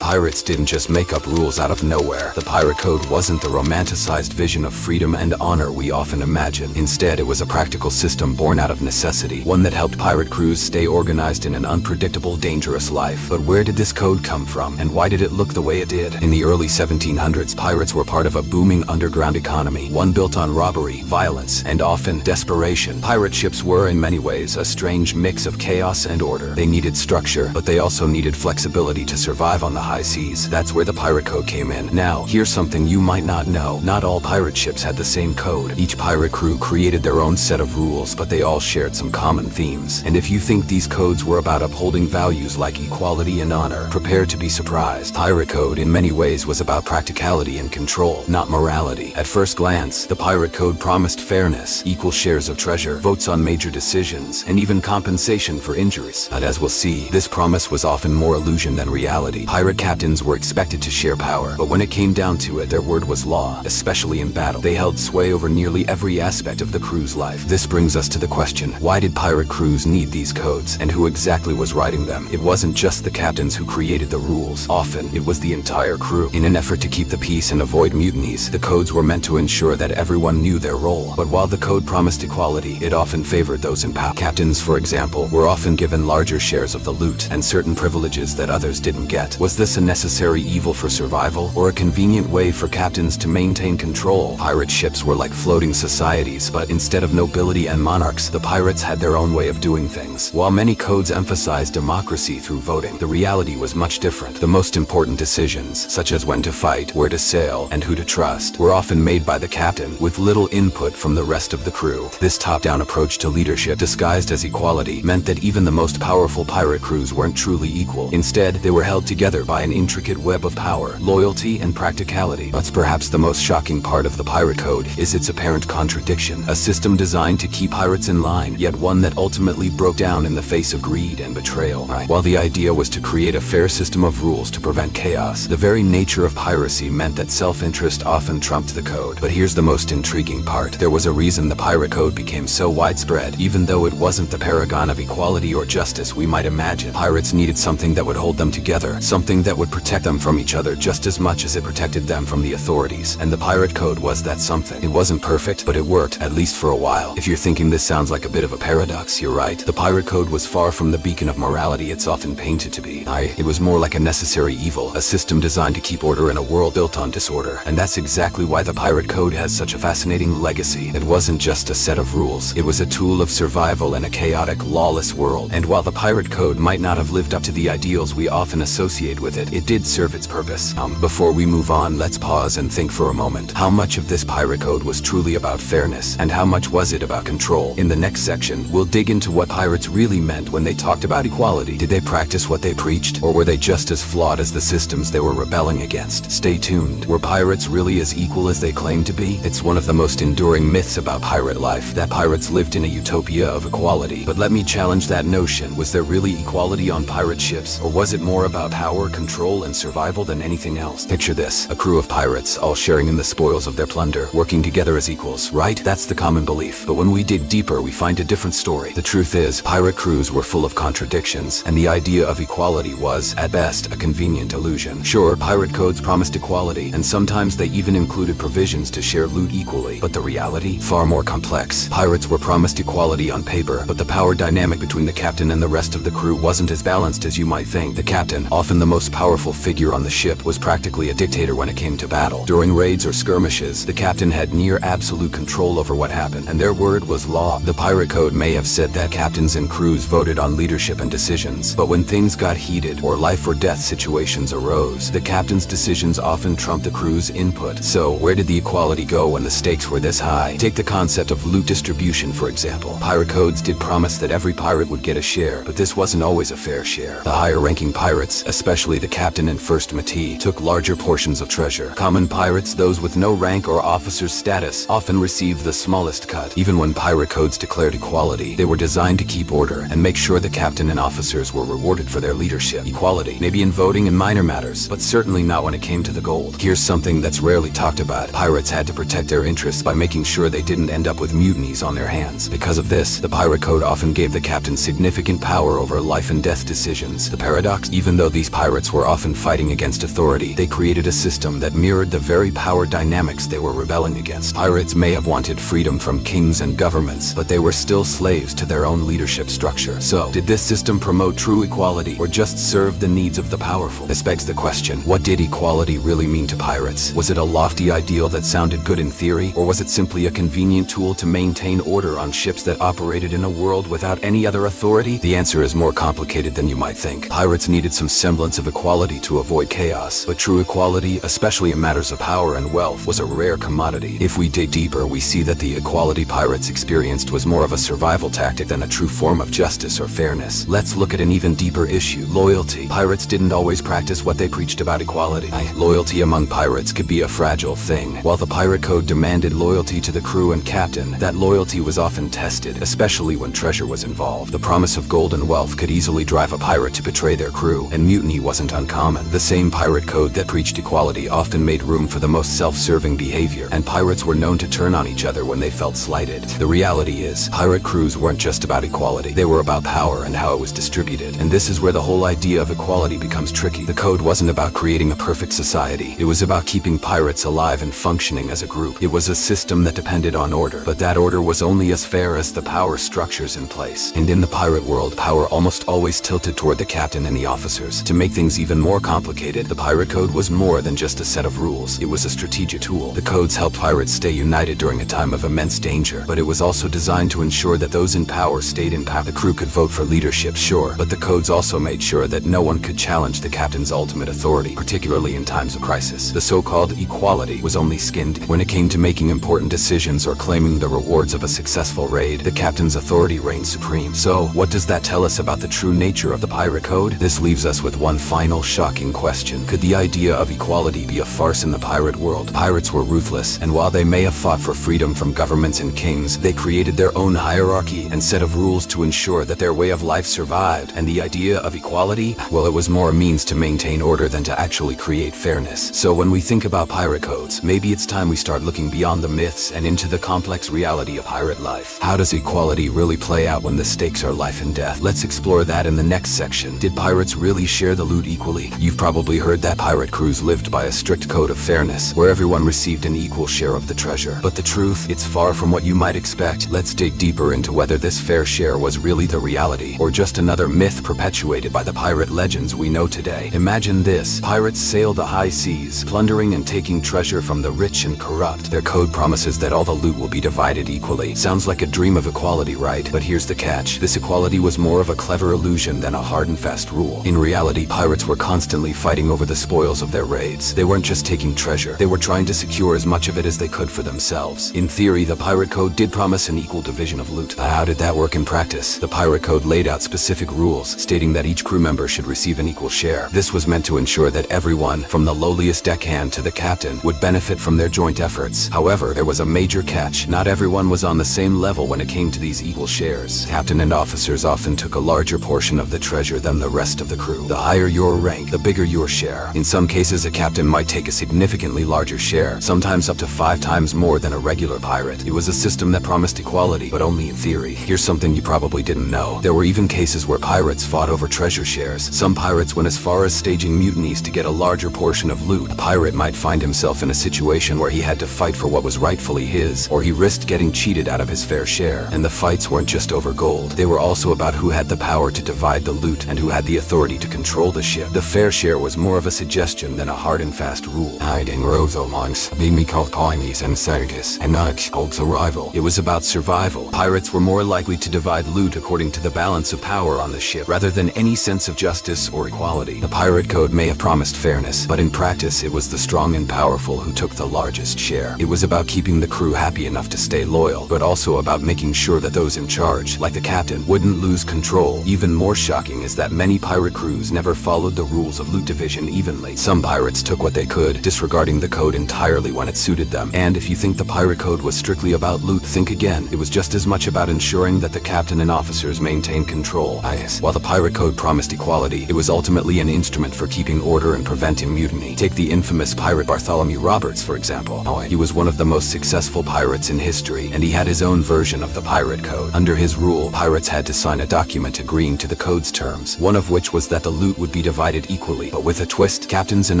Pirates didn't just make up rules out of nowhere. The pirate code wasn't the romanticized vision of freedom and honor we often imagine. Instead, it was a practical system born out of necessity, one that helped pirate crews stay organized in an unpredictable, dangerous life. But where did this code come from, and why did it look the way it did? In the early 1700s, pirates were part of a booming underground economy, one built on robbery, violence, and often desperation. Pirate ships were, in many ways, a strange mix of chaos and order. They needed structure, but they also needed flexibility to survive on the high seas. That's where the pirate code came in. Now, here's something you might not know. Not all pirate ships had the same code. Each pirate crew created their own set of rules, but they all shared some common themes. And if you think these codes were about upholding values like equality and honor, prepare to be surprised. Pirate code in many ways was about practicality and control, not morality. At first glance, the pirate code promised fairness, equal shares of treasure, votes on major decisions, and even compensation for injuries. But as we'll see, this promise was often more illusion than reality. Pirate captains were expected to share power, but when it came down to it, their word was law, especially in battle. They held sway over nearly every aspect of the crew's life. This brings us to the question, why did pirate crews need these codes, and who exactly was writing them? It wasn't just the captains who created the rules. Often, it was the entire crew. In an effort to keep the peace and avoid mutinies, the codes were meant to ensure that everyone knew their role. But while the code promised equality, it often favored those in power. Captains, for example, were often given larger shares of the loot and certain privileges that others didn't get. Was this a necessary evil for survival, or a convenient way for captains to maintain control? Pirate ships were like floating societies, but instead of nobility and monarchs, the pirates had their own way of doing things. While many codes emphasized democracy through voting, the reality was much different. The most important decisions, such as when to fight, where to sail, and who to trust, were often made by the captain, with little input from the rest of the crew. This top-down approach to leadership, disguised as equality, meant that even the most powerful pirate crews weren't truly equal. Instead, they were held together by an intricate web of power, loyalty, and practicality. But perhaps the most shocking part of the pirate code is its apparent contradiction. A system designed to keep pirates in line, yet one that ultimately broke down in the face of greed and betrayal. While the idea was to create a fair system of rules to prevent chaos, the very nature of piracy meant that self-interest often trumped the code. But here's the most intriguing part. There was a reason the pirate code became so widespread. Even though it wasn't the paragon of equality or justice we might imagine, pirates needed something that would hold them together, something that would protect them from each other just as much as it protected them from the authorities. And the pirate code was that something. It wasn't perfect, but it worked, at least for a while. If you're thinking this sounds like a bit of a paradox, you're right. The pirate code was far from the beacon of morality it's often painted to be. It was more like a necessary evil, a system designed to keep order in a world built on disorder. And that's exactly why the pirate code has such a fascinating legacy. It wasn't just a set of rules. It was a tool of survival in a chaotic, lawless world. And while the pirate code might not have lived up to the ideals we often associate with it, it did serve its purpose. Before we move on, let's pause and think for a moment. How much of this pirate code was truly about fairness, and how much was it about control? In the next section, we'll dig into what pirates really meant when they talked about equality. Did they practice what they preached, or were they just as flawed as the systems they were rebelling against? Stay tuned. Were pirates really as equal as they claimed to be? It's one of the most enduring myths about pirate life, that pirates lived in a utopia of equality. But let me challenge that notion. Was there really equality on pirate ships, or was it more about power, control, and survival than anything else? Picture this, a crew of pirates, all sharing in the spoils of their plunder, working together as equals, right? That's the common belief. But when we dig deeper, we find a different story. The truth is, pirate crews were full of contradictions, and the idea of equality was, at best, a convenient illusion. Sure, pirate codes promised equality, and sometimes they even included provisions to share loot equally. But the reality? Far more complex. Pirates were promised equality on paper, but the power dynamic between the captain and the rest of the crew wasn't as balanced as you might think. The captain, often the most powerful figure on the ship, was practically a dictator when it came to battle. During raids or skirmishes, the captain had near absolute control over what happened, and their word was law. The pirate code may have said that captains and crews voted on leadership and decisions, but when things got heated or life or death situations arose, the captain's decisions often trumped the crew's input. So, where did the equality go when the stakes were this high? Take the concept of loot distribution, for example. Pirate codes did promise that every pirate would get a share, but this wasn't always a fair share. The higher-ranking pirates, especially the captain and first mate, took larger portions of treasure. Common pirates, those with no rank or officer's status, often received the smallest cut. Even when pirate codes declared equality, they were designed to keep order and make sure the captain and officers were rewarded for their leadership. Equality, maybe in voting and minor matters, but certainly not when it came to the gold. Here's something that's rarely talked about. Pirates had to protect their interests by making sure they didn't end up with mutinies on their hands. Because of this, the pirate code often gave the captain significant power over life and death decisions. The paradox, even though these pirates were were often fighting against authority, they created a system that mirrored the very power dynamics they were rebelling against. Pirates may have wanted freedom from kings and governments, but they were still slaves to their own leadership structure. So, did this system promote true equality, or just serve the needs of the powerful? This begs the question, what did equality really mean to pirates? Was it a lofty ideal that sounded good in theory, or was it simply a convenient tool to maintain order on ships that operated in a world without any other authority? The answer is more complicated than you might think. Pirates needed some semblance of equality to avoid chaos, but true equality, especially in matters of power and wealth, was a rare commodity. If we dig deeper, we see that the equality pirates experienced was more of a survival tactic than a true form of justice or fairness. Let's look at an even deeper issue: loyalty. Pirates didn't always practice what they preached about equality. Loyalty among pirates could be a fragile thing. While the pirate code demanded loyalty to the crew and captain, that loyalty was often tested, especially when treasure was involved. The promise of gold and wealth could easily drive a pirate to betray their crew, and mutiny wasn't uncommon. The same pirate code that preached equality often made room for the most self-serving behavior, and pirates were known to turn on each other when they felt slighted. The reality is, pirate crews weren't just about equality. They were about power and how it was distributed. And this is where the whole idea of equality becomes tricky. The code wasn't about creating a perfect society. It was about keeping pirates alive and functioning as a group. It was a system that depended on order, but that order was only as fair as the power structures in place. And in the pirate world, power almost always tilted toward the captain and the officers. To make things even more complicated, the pirate code was more than just a set of rules. It was a strategic tool. The codes helped pirates stay united during a time of immense danger, but it was also designed to ensure that those in power stayed in power. The crew could vote for leadership, sure, but the codes also made sure that no one could challenge the captain's ultimate authority, particularly in times of crisis. The so-called equality was only skinned. When it came to making important decisions or claiming the rewards of a successful raid, the captain's authority reigned supreme. So, what does that tell us about the true nature of the pirate code? This leaves us with one final shocking question. Could the idea of equality be a farce in the pirate world? Pirates were ruthless, and while they may have fought for freedom from governments and kings, they created their own hierarchy and set of rules to ensure that their way of life survived. And the idea of equality? Well, it was more a means to maintain order than to actually create fairness. So when we think about pirate codes, maybe it's time we start looking beyond the myths and into the complex reality of pirate life. How does equality really play out when the stakes are life and death? Let's explore that in the next section. Did pirates really share the loot equally? You've probably heard that pirate crews lived by a strict code of fairness, where everyone received an equal share of the treasure. But the truth, it's far from what you might expect. Let's dig deeper into whether this fair share was really the reality, or just another myth perpetuated by the pirate legends we know today. Imagine this: pirates sail the high seas, plundering and taking treasure from the rich and corrupt. Their code promises that all the loot will be divided equally. Sounds like a dream of equality, right? But here's the catch. This equality was more of a clever illusion than a hard and fast rule. In reality, pirates were constantly fighting over the spoils of their raids. They weren't just taking treasure. They were trying to secure as much of it as they could for themselves. In theory, the pirate code did promise an equal division of loot. How did that work in practice? The pirate code laid out specific rules, stating that each crew member should receive an equal share. This was meant to ensure that everyone, from the lowliest deckhand to the captain, would benefit from their joint efforts. However, there was a major catch. Not everyone was on the same level when it came to these equal shares. Captain and officers often took a larger portion of the treasure than the rest of the crew. The higher your rank, the bigger your share. In some cases, a captain might take a significantly larger share, sometimes up to 5 times more than a regular pirate. It was a system that promised equality, but only in theory. Here's something you probably didn't know. There were even cases where pirates fought over treasure shares. Some pirates went as far as staging mutinies to get a larger portion of loot. A pirate might find himself in a situation where he had to fight for what was rightfully his, or he risked getting cheated out of his fair share. And the fights weren't just over gold. They were also about who had the power to divide the loot and who had the authority to control the ship. The fair share was more of a suggestion than a hard and fast rule. Hiding rosamons, being called coinies and sargus, and not called survival. It was about survival. Pirates were more likely to divide loot according to the balance of power on the ship, rather than any sense of justice or equality. The pirate code may have promised fairness, but in practice it was the strong and powerful who took the largest share. It was about keeping the crew happy enough to stay loyal, but also about making sure that those in charge, like the captain, wouldn't lose control. Even more shocking is that many pirate crews never followed the rules of loot division evenly. Some pirates took what they could, disregarding the code entirely when it suited them. And if you think the pirate code was strictly about loot, think again. It was just as much about ensuring that the captain and officers maintained control. While the pirate code promised equality, it was ultimately an instrument for keeping order and preventing mutiny. Take the infamous pirate Bartholomew Roberts, for example. He was one of the most successful pirates in history, and he had his own version of the pirate code. Under his rule, pirates had to sign a document agreeing to the code's terms, one of which was that the loot would be divided divided equally. But with a twist, captains and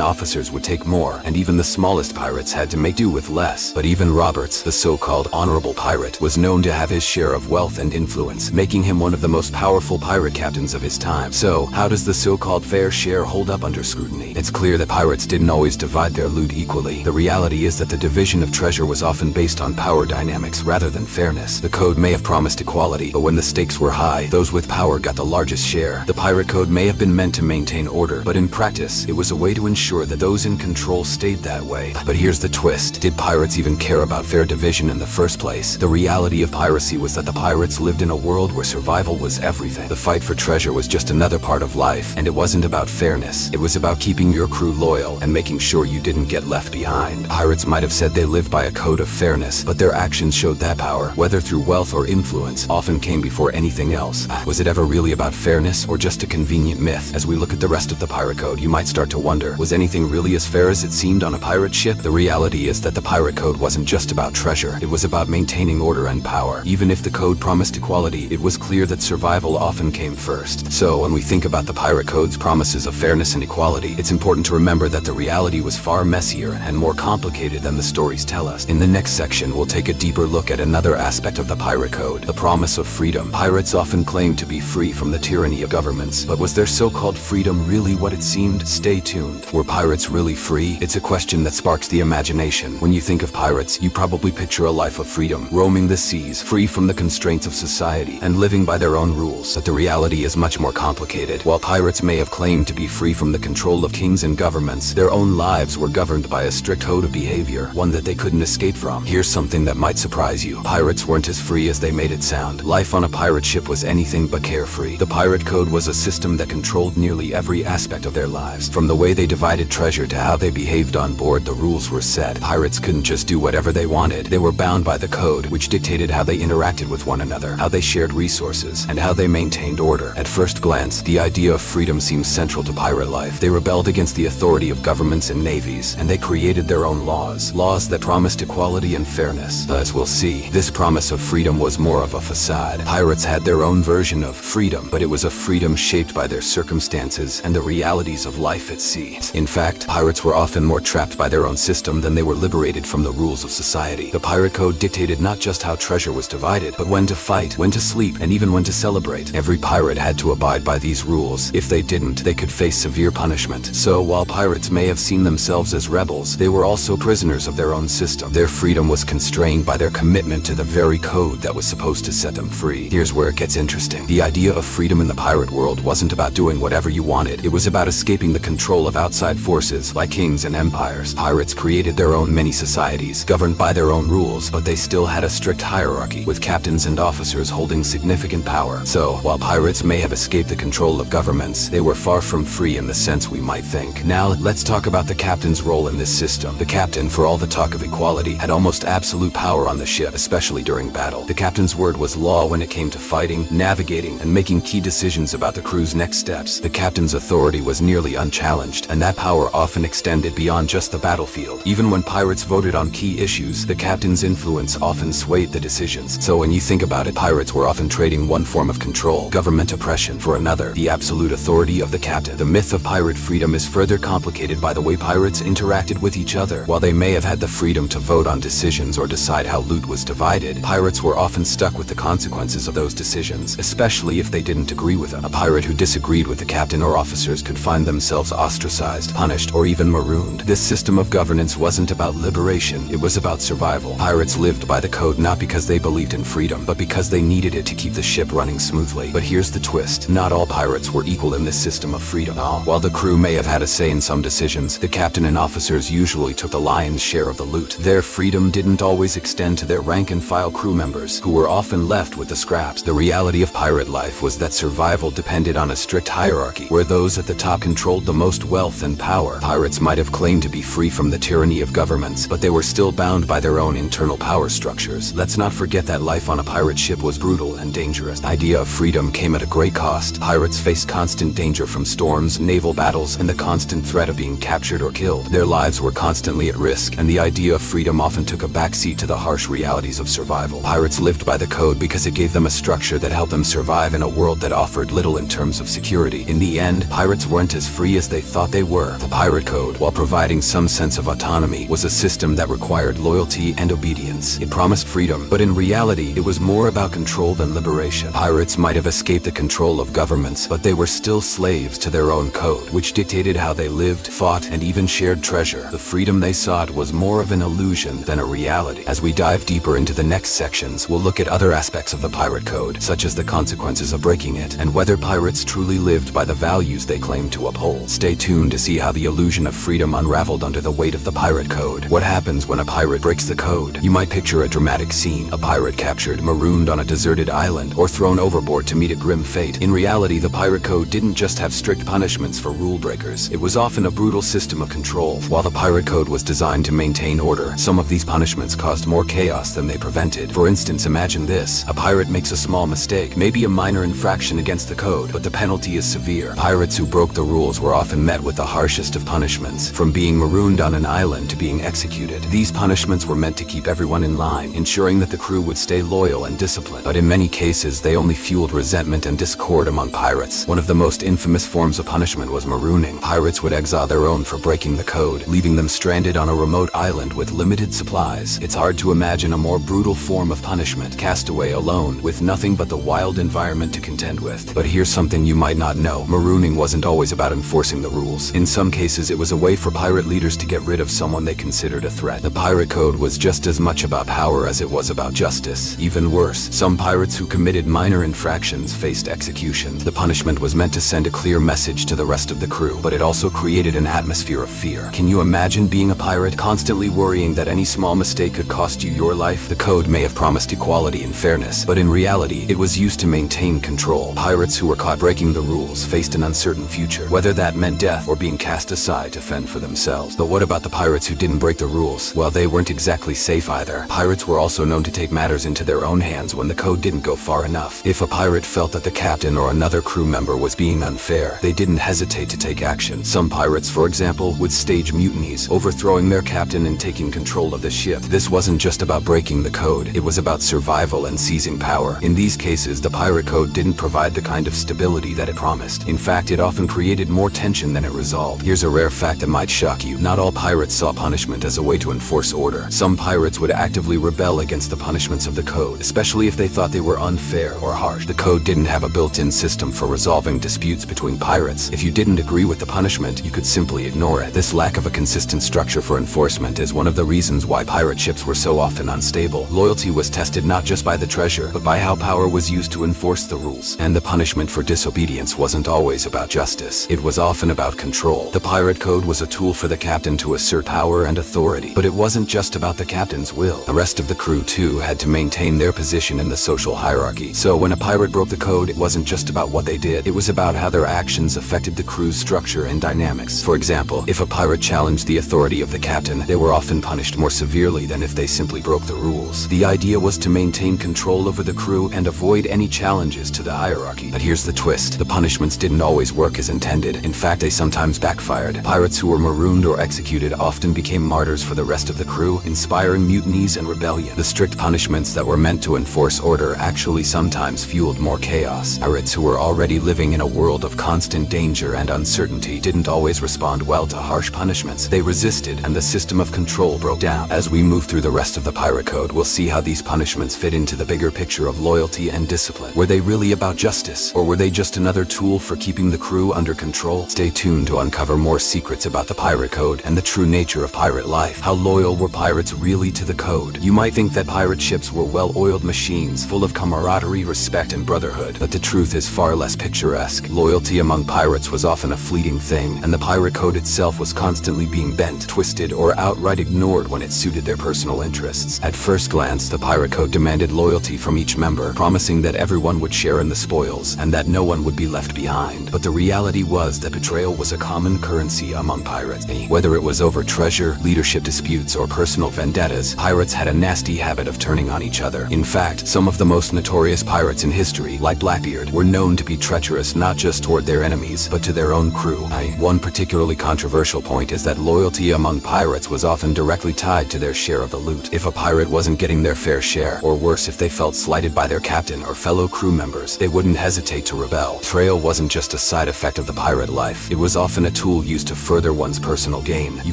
officers would take more, and even the smallest pirates had to make do with less. But even Roberts, the so-called honorable pirate, was known to have his share of wealth and influence, making him one of the most powerful pirate captains of his time. So, how does the so-called fair share hold up under scrutiny? It's clear that pirates didn't always divide their loot equally. The reality is that the division of treasure was often based on power dynamics rather than fairness. The code may have promised equality, but when the stakes were high, those with power got the largest share. The pirate code may have been meant to maintain order, but in practice, it was a way to ensure that those in control stayed that way. But here's the twist. Did pirates even care about fair division in the first place? The reality of piracy was that the pirates lived in a world where survival was everything. The fight for treasure was just another part of life, and it wasn't about fairness. It was about keeping your crew loyal and making sure you didn't get left behind. Pirates might have said they lived by a code of fairness, but their actions showed that power, whether through wealth or influence, often came before anything else. Was it ever really about fairness, or just a convenient myth? As we look at the rest of the pirate code, you might start to wonder, was anything really as fair as it seemed on a pirate ship? The reality is that the pirate code wasn't just about treasure. It was about maintaining order and power. Even if the code promised equality, it was clear that survival often came first. So, when we think about the pirate code's promises of fairness and equality, it's important to remember that the reality was far messier and more complicated than the stories tell us. In the next section, we'll take a deeper look at another aspect of the pirate code, the promise of freedom. Pirates often claimed to be free from the tyranny of governments, but was their so-called freedom really what it seemed? Stay tuned. Were pirates really free? It's a question that sparks the imagination. When you think of pirates, you probably picture a life of freedom, roaming the seas, free from the constraints of society, and living by their own rules. But the reality is much more complicated. While pirates may have claimed to be free from the control of kings and governments, their own lives were governed by a strict code of behavior, one that they couldn't escape from. Here's something that might surprise you. Pirates weren't as free as they made it sound. Life on a pirate ship was anything but carefree. The pirate code was a system that controlled nearly every aspect of their lives. From the way they divided treasure to how they behaved on board, the rules were set. Pirates couldn't just do whatever they wanted. They were bound by the code, which dictated how they interacted with one another, how they shared resources, and how they maintained order. At first glance, the idea of freedom seems central to pirate life. They rebelled against the authority of governments and navies, and they created their own laws that promised equality and fairness. As we'll see, this promise of freedom was more of a facade. Pirates had their own version of freedom, but it was a freedom shaped by their circumstances and the realities of life at sea. In fact, pirates were often more trapped by their own system than they were liberated from the rules of society. The pirate code dictated not just how treasure was divided, but when to fight, when to sleep, and even when to celebrate. Every pirate had to abide by these rules. If they didn't, they could face severe punishment. So, while pirates may have seen themselves as rebels, they were also prisoners of their own system. Their freedom was constrained by their commitment to the very code that was supposed to set them free. Here's where it gets interesting. The idea of freedom in the pirate world wasn't about doing whatever you wanted. It was about escaping the control of outside forces, like kings and empires. Pirates created their own mini-societies, governed by their own rules, but they still had a strict hierarchy, with captains and officers holding significant power. So, while pirates may have escaped the control of governments, they were far from free in the sense we might think. Now, let's talk about the captain's role in this system. The captain, for all the talk of equality, had almost absolute power on the ship, especially during battle. The captain's word was law when it came to fighting, navigating, and making key decisions about the crew's next steps. The captain's authority was nearly unchallenged, and that power often extended beyond just the battlefield. Even when pirates voted on key issues, the captain's influence often swayed the decisions. So when you think about it, pirates were often trading one form of control, government oppression, for another, the absolute authority of the captain. The myth of pirate freedom is further complicated by the way pirates interacted with each other. While they may have had the freedom to vote on decisions or decide how loot was divided, pirates were often stuck with the consequences of those decisions, especially if they didn't agree with them. A pirate who disagreed with the captain or officers could find themselves ostracized, punished, or even marooned. This system of governance wasn't about liberation, it was about survival. Pirates lived by the code not because they believed in freedom, but because they needed it to keep the ship running smoothly. But here's the twist. Not all pirates were equal in this system of freedom. While the crew may have had a say in some decisions, the captain and officers usually took the lion's share of the loot. Their freedom didn't always extend to their rank-and-file crew members, who were often left with the scraps. The reality of pirate life was that survival depended on a strict hierarchy, where those at the top controlled the most wealth and power. Pirates might have claimed to be free from the tyranny of governments, but they were still bound by their own internal power structures. Let's not forget that life on a pirate ship was brutal and dangerous. The idea of freedom came at a great cost. Pirates faced constant danger from storms, naval battles, and the constant threat of being captured or killed. Their lives were constantly at risk, and the idea of freedom often took a backseat to the harsh realities of survival. Pirates lived by the code because it gave them a structure that helped them survive in a world that offered little in terms of security. In the end, pirates weren't as free as they thought they were. The pirate code, while providing some sense of autonomy, was a system that required loyalty and obedience. It promised freedom, but in reality, it was more about control than liberation. Pirates might have escaped the control of governments, but they were still slaves to their own code, which dictated how they lived, fought, and even shared treasure. The freedom they sought was more of an illusion than a reality. As we dive deeper into the next sections, we'll look at other aspects of the pirate code, such as the consequences of breaking it, and whether pirates truly lived by the values they claimed to uphold. Stay tuned to see how the illusion of freedom unraveled under the weight of the pirate code. What happens when a pirate breaks the code? You might picture a dramatic scene, a pirate captured, marooned on a deserted island, or thrown overboard to meet a grim fate. In reality, the pirate code didn't just have strict punishments for rule breakers. It was often a brutal system of control. While the pirate code was designed to maintain order, some of these punishments caused more chaos than they prevented. For instance, imagine this. A pirate makes a small mistake, maybe a minor infraction against the code, but the penalty is severe. Pirates who broke the rules were often met with the harshest of punishments, from being marooned on an island to being executed. These punishments were meant to keep everyone in line, ensuring that the crew would stay loyal and disciplined. But in many cases, they only fueled resentment and discord among pirates. One of the most infamous forms of punishment was marooning. Pirates would exile their own for breaking the code, leaving them stranded on a remote island with limited supplies. It's hard to imagine a more brutal form of punishment, cast away alone, with nothing but the wild environment to contend with. But here's something you might not know. Marooning wasn't always about enforcing the rules. In some cases, it was a way for pirate leaders to get rid of someone they considered a threat. The pirate code was just as much about power as it was about justice. Even worse, some pirates who committed minor infractions faced execution. The punishment was meant to send a clear message to the rest of the crew, but it also created an atmosphere of fear. Can you imagine being a pirate, constantly worrying that any small mistake could cost you your life? The code may have promised equality and fairness, but in reality, it was used to maintain control. Pirates who were caught breaking the rules faced an uncertain future, whether that meant death or being cast aside to fend for themselves. But what about the pirates who didn't break the rules? Well, they weren't exactly safe either. Pirates were also known to take matters into their own hands when the code didn't go far enough. If a pirate felt that the captain or another crew member was being unfair, they didn't hesitate to take action. Some pirates, for example, would stage mutinies, overthrowing their captain and taking control of the ship. This wasn't just about breaking the code, it was about survival and seizing power. In these cases, the pirate code didn't provide the kind of stability that it promised. In fact, it often created more tension than it resolved. Here's a rare fact that might shock you. Not all pirates saw punishment as a way to enforce order. Some pirates would actively rebel against the punishments of the code, especially if they thought they were unfair or harsh. The code didn't have a built-in system for resolving disputes between pirates. If you didn't agree with the punishment, you could simply ignore it. This lack of a consistent structure for enforcement is one of the reasons why pirate ships were so often unstable. Loyalty was tested not just by the treasure, but by how power was used to enforce the rules. And the punishment for disobedience wasn't always about justice. It was often about control. The pirate code was a tool for the captain to assert power and authority. But it wasn't just about the captain's will. The rest of the crew, too, had to maintain their position in the social hierarchy. So when a pirate broke the code, it wasn't just about what they did. It was about how their actions affected the crew's structure and dynamics. For example, if a pirate challenged the authority of the captain, they were often punished more severely than if they simply broke the rules. The idea was to maintain control over the crew and avoid any challenges to the hierarchy. But here's the twist. The punishments didn't always work as intended. In fact, they sometimes backfired. Pirates who were marooned or executed often became martyrs for the rest of the crew, inspiring mutinies and rebellion. The strict punishments that were meant to enforce order actually sometimes fueled more chaos. Pirates who were already living in a world of constant danger and uncertainty didn't always respond well to harsh punishments. They resisted, and the system of control broke down. As we move through the rest of the pirate code, we'll see how these punishments fit into the bigger picture of loyalty and discipline. Were they really about justice, or were they just another tool for keeping the crew under control? Stay tuned to uncover more secrets about the pirate code and the true nature of pirate life. How loyal were pirates really to the code? You might think that pirate ships were well-oiled machines full of camaraderie, respect, and brotherhood, but the truth is far less picturesque. Loyalty among pirates was often a fleeting thing, and the pirate code itself was constantly being bent, twisted, or outright ignored when it suited their personal interests. At first glance, the pirate code demanded loyalty from each member, promising that everyone would share in the spoils and that no one would be left behind. But the reality was that betrayal was a common currency among pirates. Whether it was over treasure, leadership disputes, or personal vendettas, pirates had a nasty habit of turning on each other. In fact, some of the most notorious pirates in history, like Blackbeard, were known to be treacherous not just toward their enemies, but to their own crew. One particularly controversial point is that loyalty among pirates was often directly tied to their share of the loot. If a pirate wasn't getting their fair share, or worse, if they felt slighted by their captain or fellow crew members, they wouldn't hesitate to rebel. Betrayal wasn't just a side side effect of the pirate life. It was often a tool used to further one's personal gain. You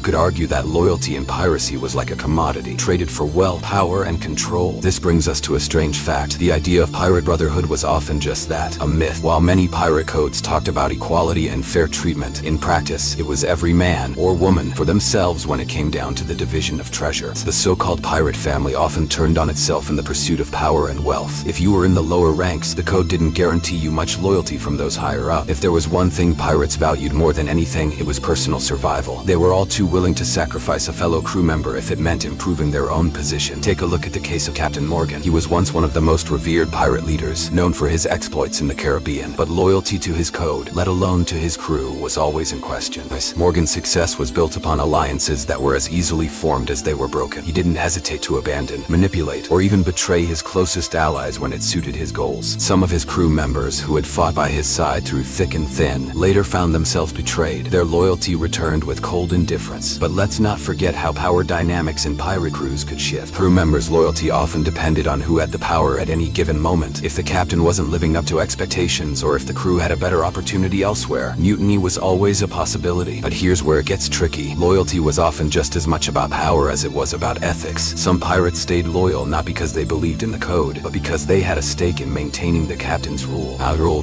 could argue that loyalty in piracy was like a commodity, traded for wealth, power, and control. This brings us to a strange fact. The idea of pirate brotherhood was often just that, a myth. While many pirate codes talked about equality and fair treatment, in practice, it was every man or woman for themselves when it came down to the division of treasure. The so-called pirate family often turned on itself in the pursuit of power and wealth. If you were in the lower ranks, the code didn't guarantee you much loyalty from those higher up. If there was one thing pirates valued more than anything, it was personal survival. They were all too willing to sacrifice a fellow crew member if it meant improving their own position. Take a look at the case of Captain Morgan. He was once one of the most revered pirate leaders, known for his exploits in the Caribbean, but loyalty to his code, let alone to his crew, was always in question. Morgan's success was built upon alliances that were as easily formed as they were broken. He didn't hesitate to abandon, manipulate, or even betray his closest allies when it suited his goals. Some of his crew members, who had fought by his side through thick and thin, later found themselves betrayed. Their loyalty returned with cold indifference. But let's not forget how power dynamics in pirate crews could shift. Crew members' loyalty often depended on who had the power at any given moment. If the captain wasn't living up to expectations, or if the crew had a better opportunity elsewhere, mutiny was always a possibility. But here's where it gets tricky. Loyalty was often just as much about power as it was about ethics. Some pirates stayed loyal not because they believed in the code, but because they had a stake in maintaining the captain's rule.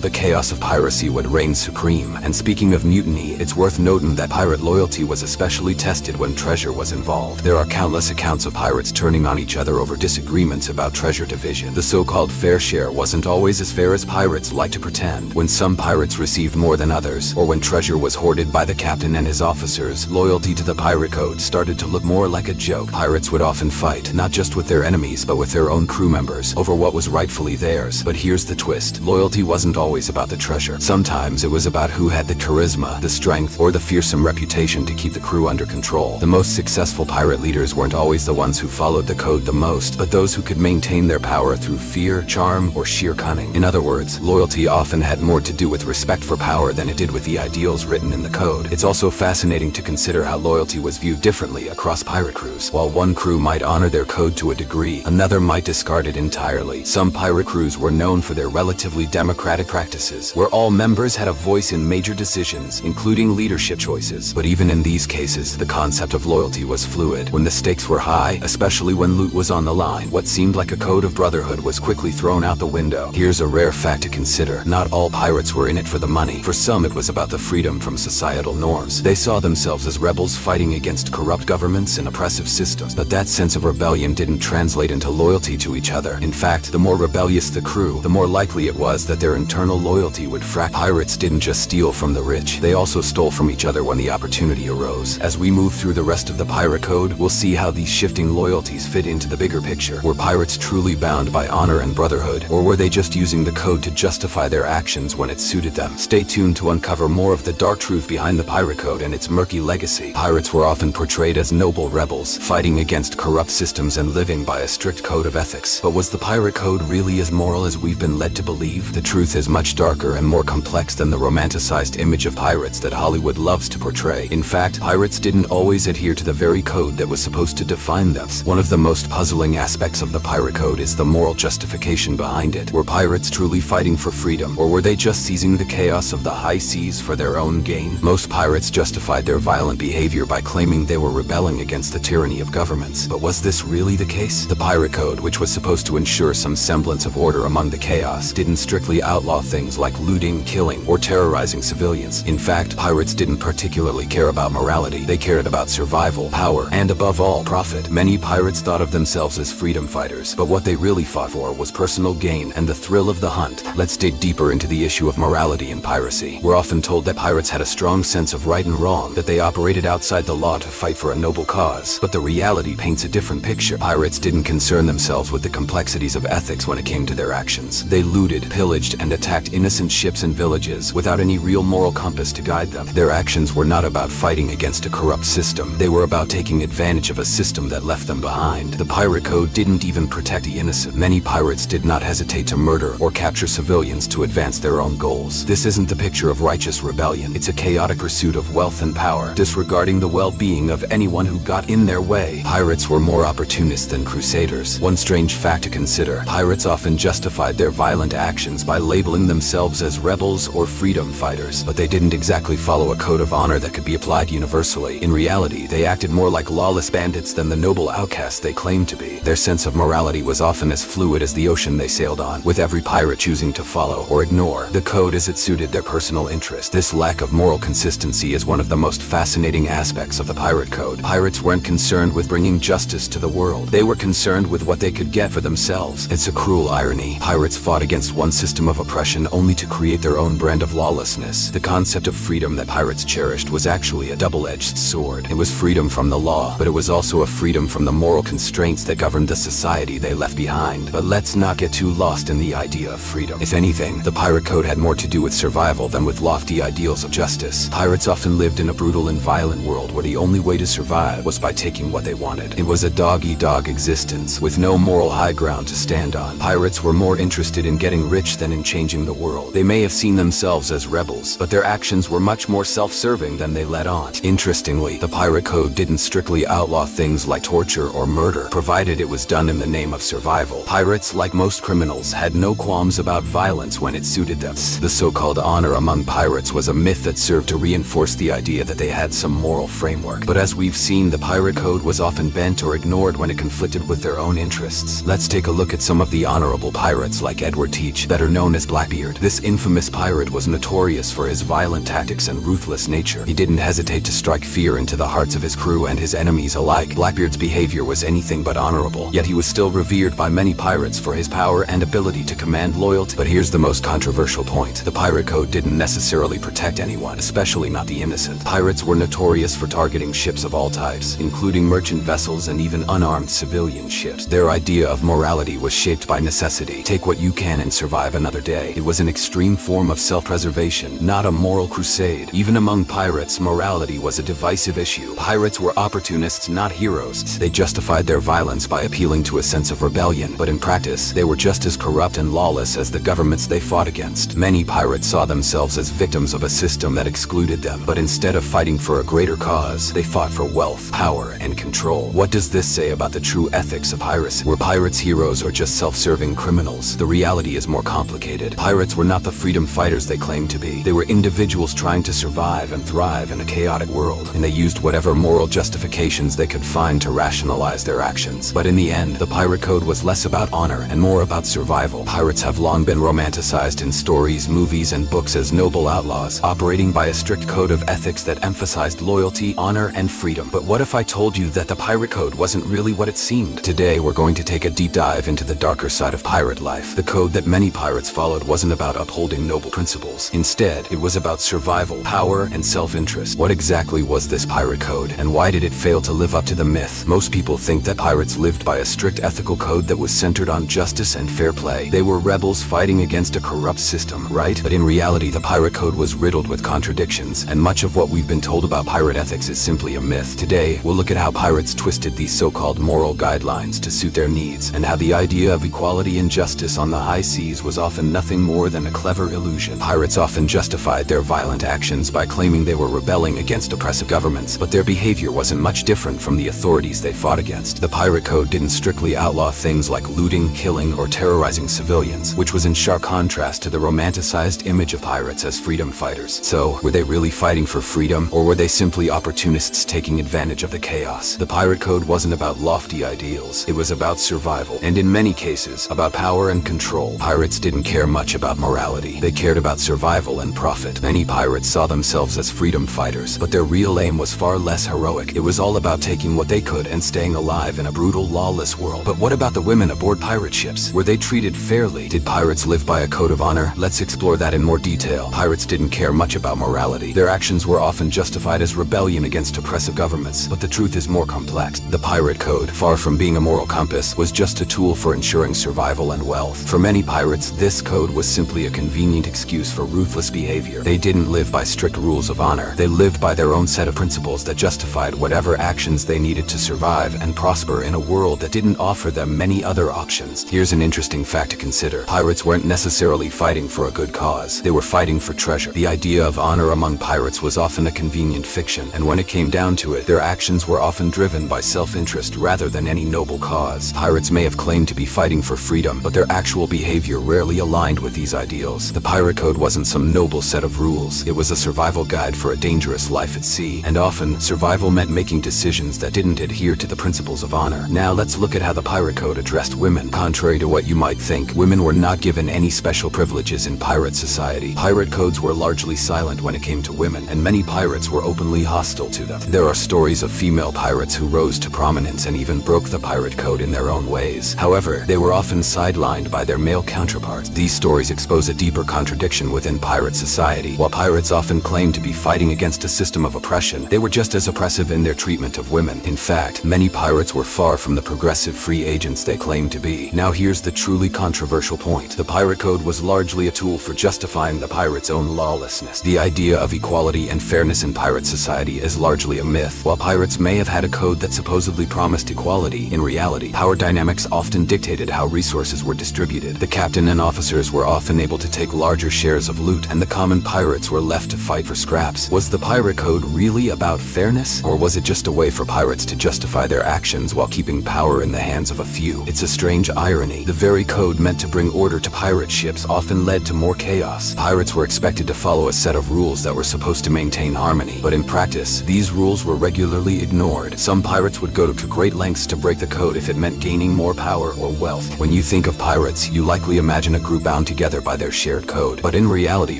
The chaos of piracy would reign supreme. And speaking of mutiny, it's worth noting that pirate loyalty was especially tested when treasure was involved. There are countless accounts of pirates turning on each other over disagreements about treasure division. The so-called fair share wasn't always as fair as pirates like to pretend. When some pirates received more than others, or when treasure was hoarded by the captain and his officers, loyalty to the pirate code started to look more like a joke. Pirates would often fight, not just with their enemies, but with their own crew members, over what was rightfully theirs. But here's the twist. Loyalty wasn't always about the treasure. Sometimes it was about who had the charisma, the strength, or the fearsome reputation to keep the crew under control. The most successful pirate leaders weren't always the ones who followed the code the most, but those who could maintain their power through fear, charm, or sheer cunning. In other words, loyalty often had more to do with respect for power than it did with the ideals written in the code. It's also fascinating to consider how loyalty was viewed differently across pirate crews. While one crew might honor their code to a degree, another might discard it entirely. Some pirate crews were known for their relatively democratic practices, where all members had a voice in major decisions, including leadership choices. But even in these cases, the concept of loyalty was fluid. When the stakes were high, especially when loot was on the line, what seemed like a code of brotherhood was quickly thrown out the window. Here's a rare fact to consider. Not all pirates were in it for the money. For some, it was about the freedom from societal norms. They saw themselves as rebels fighting against corrupt governments and oppressive systems. But that sense of rebellion didn't translate into loyalty to each other. In fact, the more rebellious the crew, the more likely it was that their internal loyalty would fracture. Pirates didn't just steal from the rich, they also stole from each other when the opportunity arose. As we move through the rest of the pirate code, we'll see how these shifting loyalties fit into the bigger picture. Were pirates truly bound by honor and brotherhood, or were they just using the code to justify their actions when it suited them? Stay tuned to uncover more of the dark truth behind the pirate code and its murky legacy. Pirates were often portrayed as noble rebels, fighting against corrupt systems and living by a strict code of ethics. But was the pirate code really as moral as we've been led to believe? The truth is much darker and more complex than the romanticized image of pirates that Hollywood loves to portray. In fact, pirates didn't always adhere to the very code that was supposed to define them. One of the most puzzling aspects of the pirate code is the moral justification behind it. Were pirates truly fighting for freedom, or were they just seizing the chaos of the high seas for their own gain? Most pirates justified their violent behavior by claiming they were rebelling against the tyranny of governments. But was this really the case? The pirate code, which was supposed to ensure some semblance of order among the chaos, didn't strictly outlaw things like looting, killing, or terrorizing civilians. In fact, pirates didn't particularly care about morality. They cared about survival, power, and above all, profit. Many pirates thought of themselves as freedom fighters, but what they really fought for was personal gain and the thrill of the hunt. Let's dig deeper into the issue of morality in piracy. We're often told that pirates had a strong sense of right and wrong, that they operated outside the law to fight for a noble cause. But the reality paints a different picture. Pirates didn't concern themselves with the complexities of ethics when it came to their actions. They looted, pillaged, and attacked innocent ships and villages without any real moral compass to guide them. Their actions were not about fighting against a corrupt system. They were about taking advantage of a system that left them behind. The pirate code didn't even protect the innocent. Many pirates did not hesitate to murder or capture civilians to advance their own goals. This isn't the picture of righteous rebellion. It's a chaotic pursuit of wealth and power, disregarding the well-being of anyone who got in their way. Pirates were more opportunists than crusaders. One strange fact to consider: pirates often justified their violent actions by labeling themselves as rebels or freedom fighters, but they didn't exactly follow a code of honor that could be applied universally. In reality, they acted more like lawless bandits than the noble outcasts they claimed to be. Their sense of morality was often as fluid as the ocean they sailed on, with every pirate choosing to follow or ignore the code as it suited their personal interest. This lack of moral consistency is one of the most fascinating aspects of the pirate code. Pirates weren't concerned with bringing justice to the world. They were concerned with what they could get for themselves. It's a cruel irony. Pirates fought against one system of oppression only to create their own brand of lawlessness. The concept of freedom that pirates cherished was actually a double-edged sword. It was freedom from the law, but it was also a freedom from the moral constraints that governed the society they left behind. But let's not get too lost in the idea of freedom. If anything, the pirate code had more to do with survival than with lofty ideals of justice. Pirates often lived in a brutal and violent world where the only way to survive was by taking what they wanted. It was a dog-eat-dog existence, with no moral high ground to stand on. Pirates were more interested in getting rich than in changing the world. They may have seen themselves as rebels, but their actions were much more self-serving than they let on. Interestingly, the pirate code didn't strictly outlaw things like torture or murder, provided it was done in the name of survival. Pirates, like most criminals, had no qualms about violence when it suited them. The so-called honor among pirates was a myth that served to reinforce the idea that they had some moral framework. But as we've seen, the pirate code was often bent or ignored when it conflicted with their own interests. Let's take a look at some of the honorable pirates like Edward Teach, better known as Blackbeard. This infamous pirate was notorious for his violent tactics and ruthless nature. He didn't hesitate to strike fear into the hearts of his crew and his enemies alike. Blackbeard's behavior was anything but honorable, yet he was still revered by many pirates for his power and ability to command loyalty. But here's the most controversial point. The pirate code didn't necessarily protect anyone, especially not the innocent. Pirates were notorious for targeting ships of all types, including merchant vessels and even unarmed civilian ships. Their idea of morality was shaped by necessity. Take what you can and survive another day. It was an extreme form of self-preservation, not a moral crusade. Even among pirates, morality was a divisive issue. Pirates were opportunists, not heroes. They justified their violence by appealing to a sense of rebellion, but in practice, they were just as corrupt and lawless as the governments they fought against. Many pirates saw themselves as victims of a system that excluded them, but instead of fighting for a greater cause, they fought for wealth, power, and control. What does this say about the true ethics of piracy? Were pirates heroes or just self-serving criminals? The reality is more complicated. Pirates were not the freedom fighters they claimed to be. They were individuals trying to survive and thrive in a chaotic world, and they used whatever moral justifications they could find to rationalize their actions. But in the end, the pirate code was less about honor and more about survival. Pirates have long been romanticized in stories, movies, and books as noble outlaws, operating by a strict code of ethics that emphasized loyalty, honor, and freedom. But what if I told you that the pirate code wasn't really what it seemed? Today, we're going to take a deep dive into the darker side of pirate life. The code that many pirates followed wasn't about upholding noble principles. Instead, it was about survival, power, and self-interest. What exactly was this pirate code, and why did it fail to live up to the myth? Most people think that pirates lived by a strict ethical code that was centered on justice and fair play. They were rebels fighting against a corrupt system, right? But in reality, the pirate code was riddled with contradictions, and much of what we've been told about pirate ethics is simply a myth. Today, we'll look at how pirates twisted these so-called moral guidelines to suit their needs, and how the idea of equality and justice on the high seas was often nothing more than a clever illusion. Pirates often justified their violent actions by claiming they were rebelling against oppressive governments, but their behavior wasn't much different from the authorities they fought against. The pirate code didn't strictly outlaw things like looting, killing, or terrorizing civilians, which was in sharp contrast to the romanticized image of pirates as freedom fighters. So, were they really fighting for freedom, or were they simply opportunists taking advantage of the chaos? The pirate code wasn't about lofty ideals, it was about survival, and in many cases, about power and control. Pirates didn't care much about morality, they cared about survival and profit. Many pirates saw themselves as freedom fighters, but their real aim was far less heroic. It was all about taking what they could and staying alive in a brutal, lawless world. But what about the women aboard pirate ships? Were they treated fairly? Did pirates live by a code of honor? Let's explore that in more detail. Pirates didn't care much about morality. Their actions were often justified as rebellion against oppressive governments. But the truth is more complex. The pirate code, far from being a moral compass, was just a tool for ensuring survival and wealth. For many pirates, this code was simply a convenient excuse for ruthless behavior. They didn't live by strict rules of honor. They lived by their own set of principles that justified whatever actions they needed to survive and prosper in a world that didn't offer them many other options. Here's an interesting fact to consider. Pirates weren't necessarily fighting for a good cause. They were fighting for treasure. The idea of honor among pirates was often a convenient fiction, and when it came down to it, their actions were often driven by self-interest rather than any noble cause. Pirates may have claimed to be fighting for freedom, but their actual behavior rarely aligned with these ideals. The pirate code wasn't some noble set of rules. It was a survival guide for a dangerous life at sea, and often, survival meant making decisions that didn't adhere to the principles of honor. Now let's look at how the pirate code addressed women. Contrary to what you might think, women were not given any special privileges in pirate society. Pirate codes were largely silent when it came to women, and many pirates were openly hostile to them. There are stories of female pirates who rose to prominence and even broke the pirate code in their own ways. However, they were often sidelined by their male counterparts. These stories expose a deeper contradiction within pirate society. While pirates often claimed to be fighting against a system of oppression, they were just as oppressive in their treatment of women. In fact, many pirates were far from the progressive free agents they claimed to be. Now here's the truly controversial point. The pirate code was largely a tool for justifying the pirate's own lawlessness. The idea of equality and fairness in pirate society is largely a myth. While pirates may have had a code that supposedly promised equality, in reality, power dynamics often dictated how resources were distributed. The captain and officers were often able to take larger shares of loot, and the common pirates were left to fight for scraps. Was the pirate code really about fairness, or was it just a way for pirates to justify their actions while keeping power in the hands of a few? It's a strange irony. The very code meant to bring order to pirate ships often led to more chaos. Pirates were expected to follow a set of rules that were supposed to maintain harmony, but in practice, these rules were regularly ignored. Some pirates would go to great lengths to break the code if it meant gaining more power or wealth. When you think of pirates, you likely imagine a group bound together by their shared code. But in reality,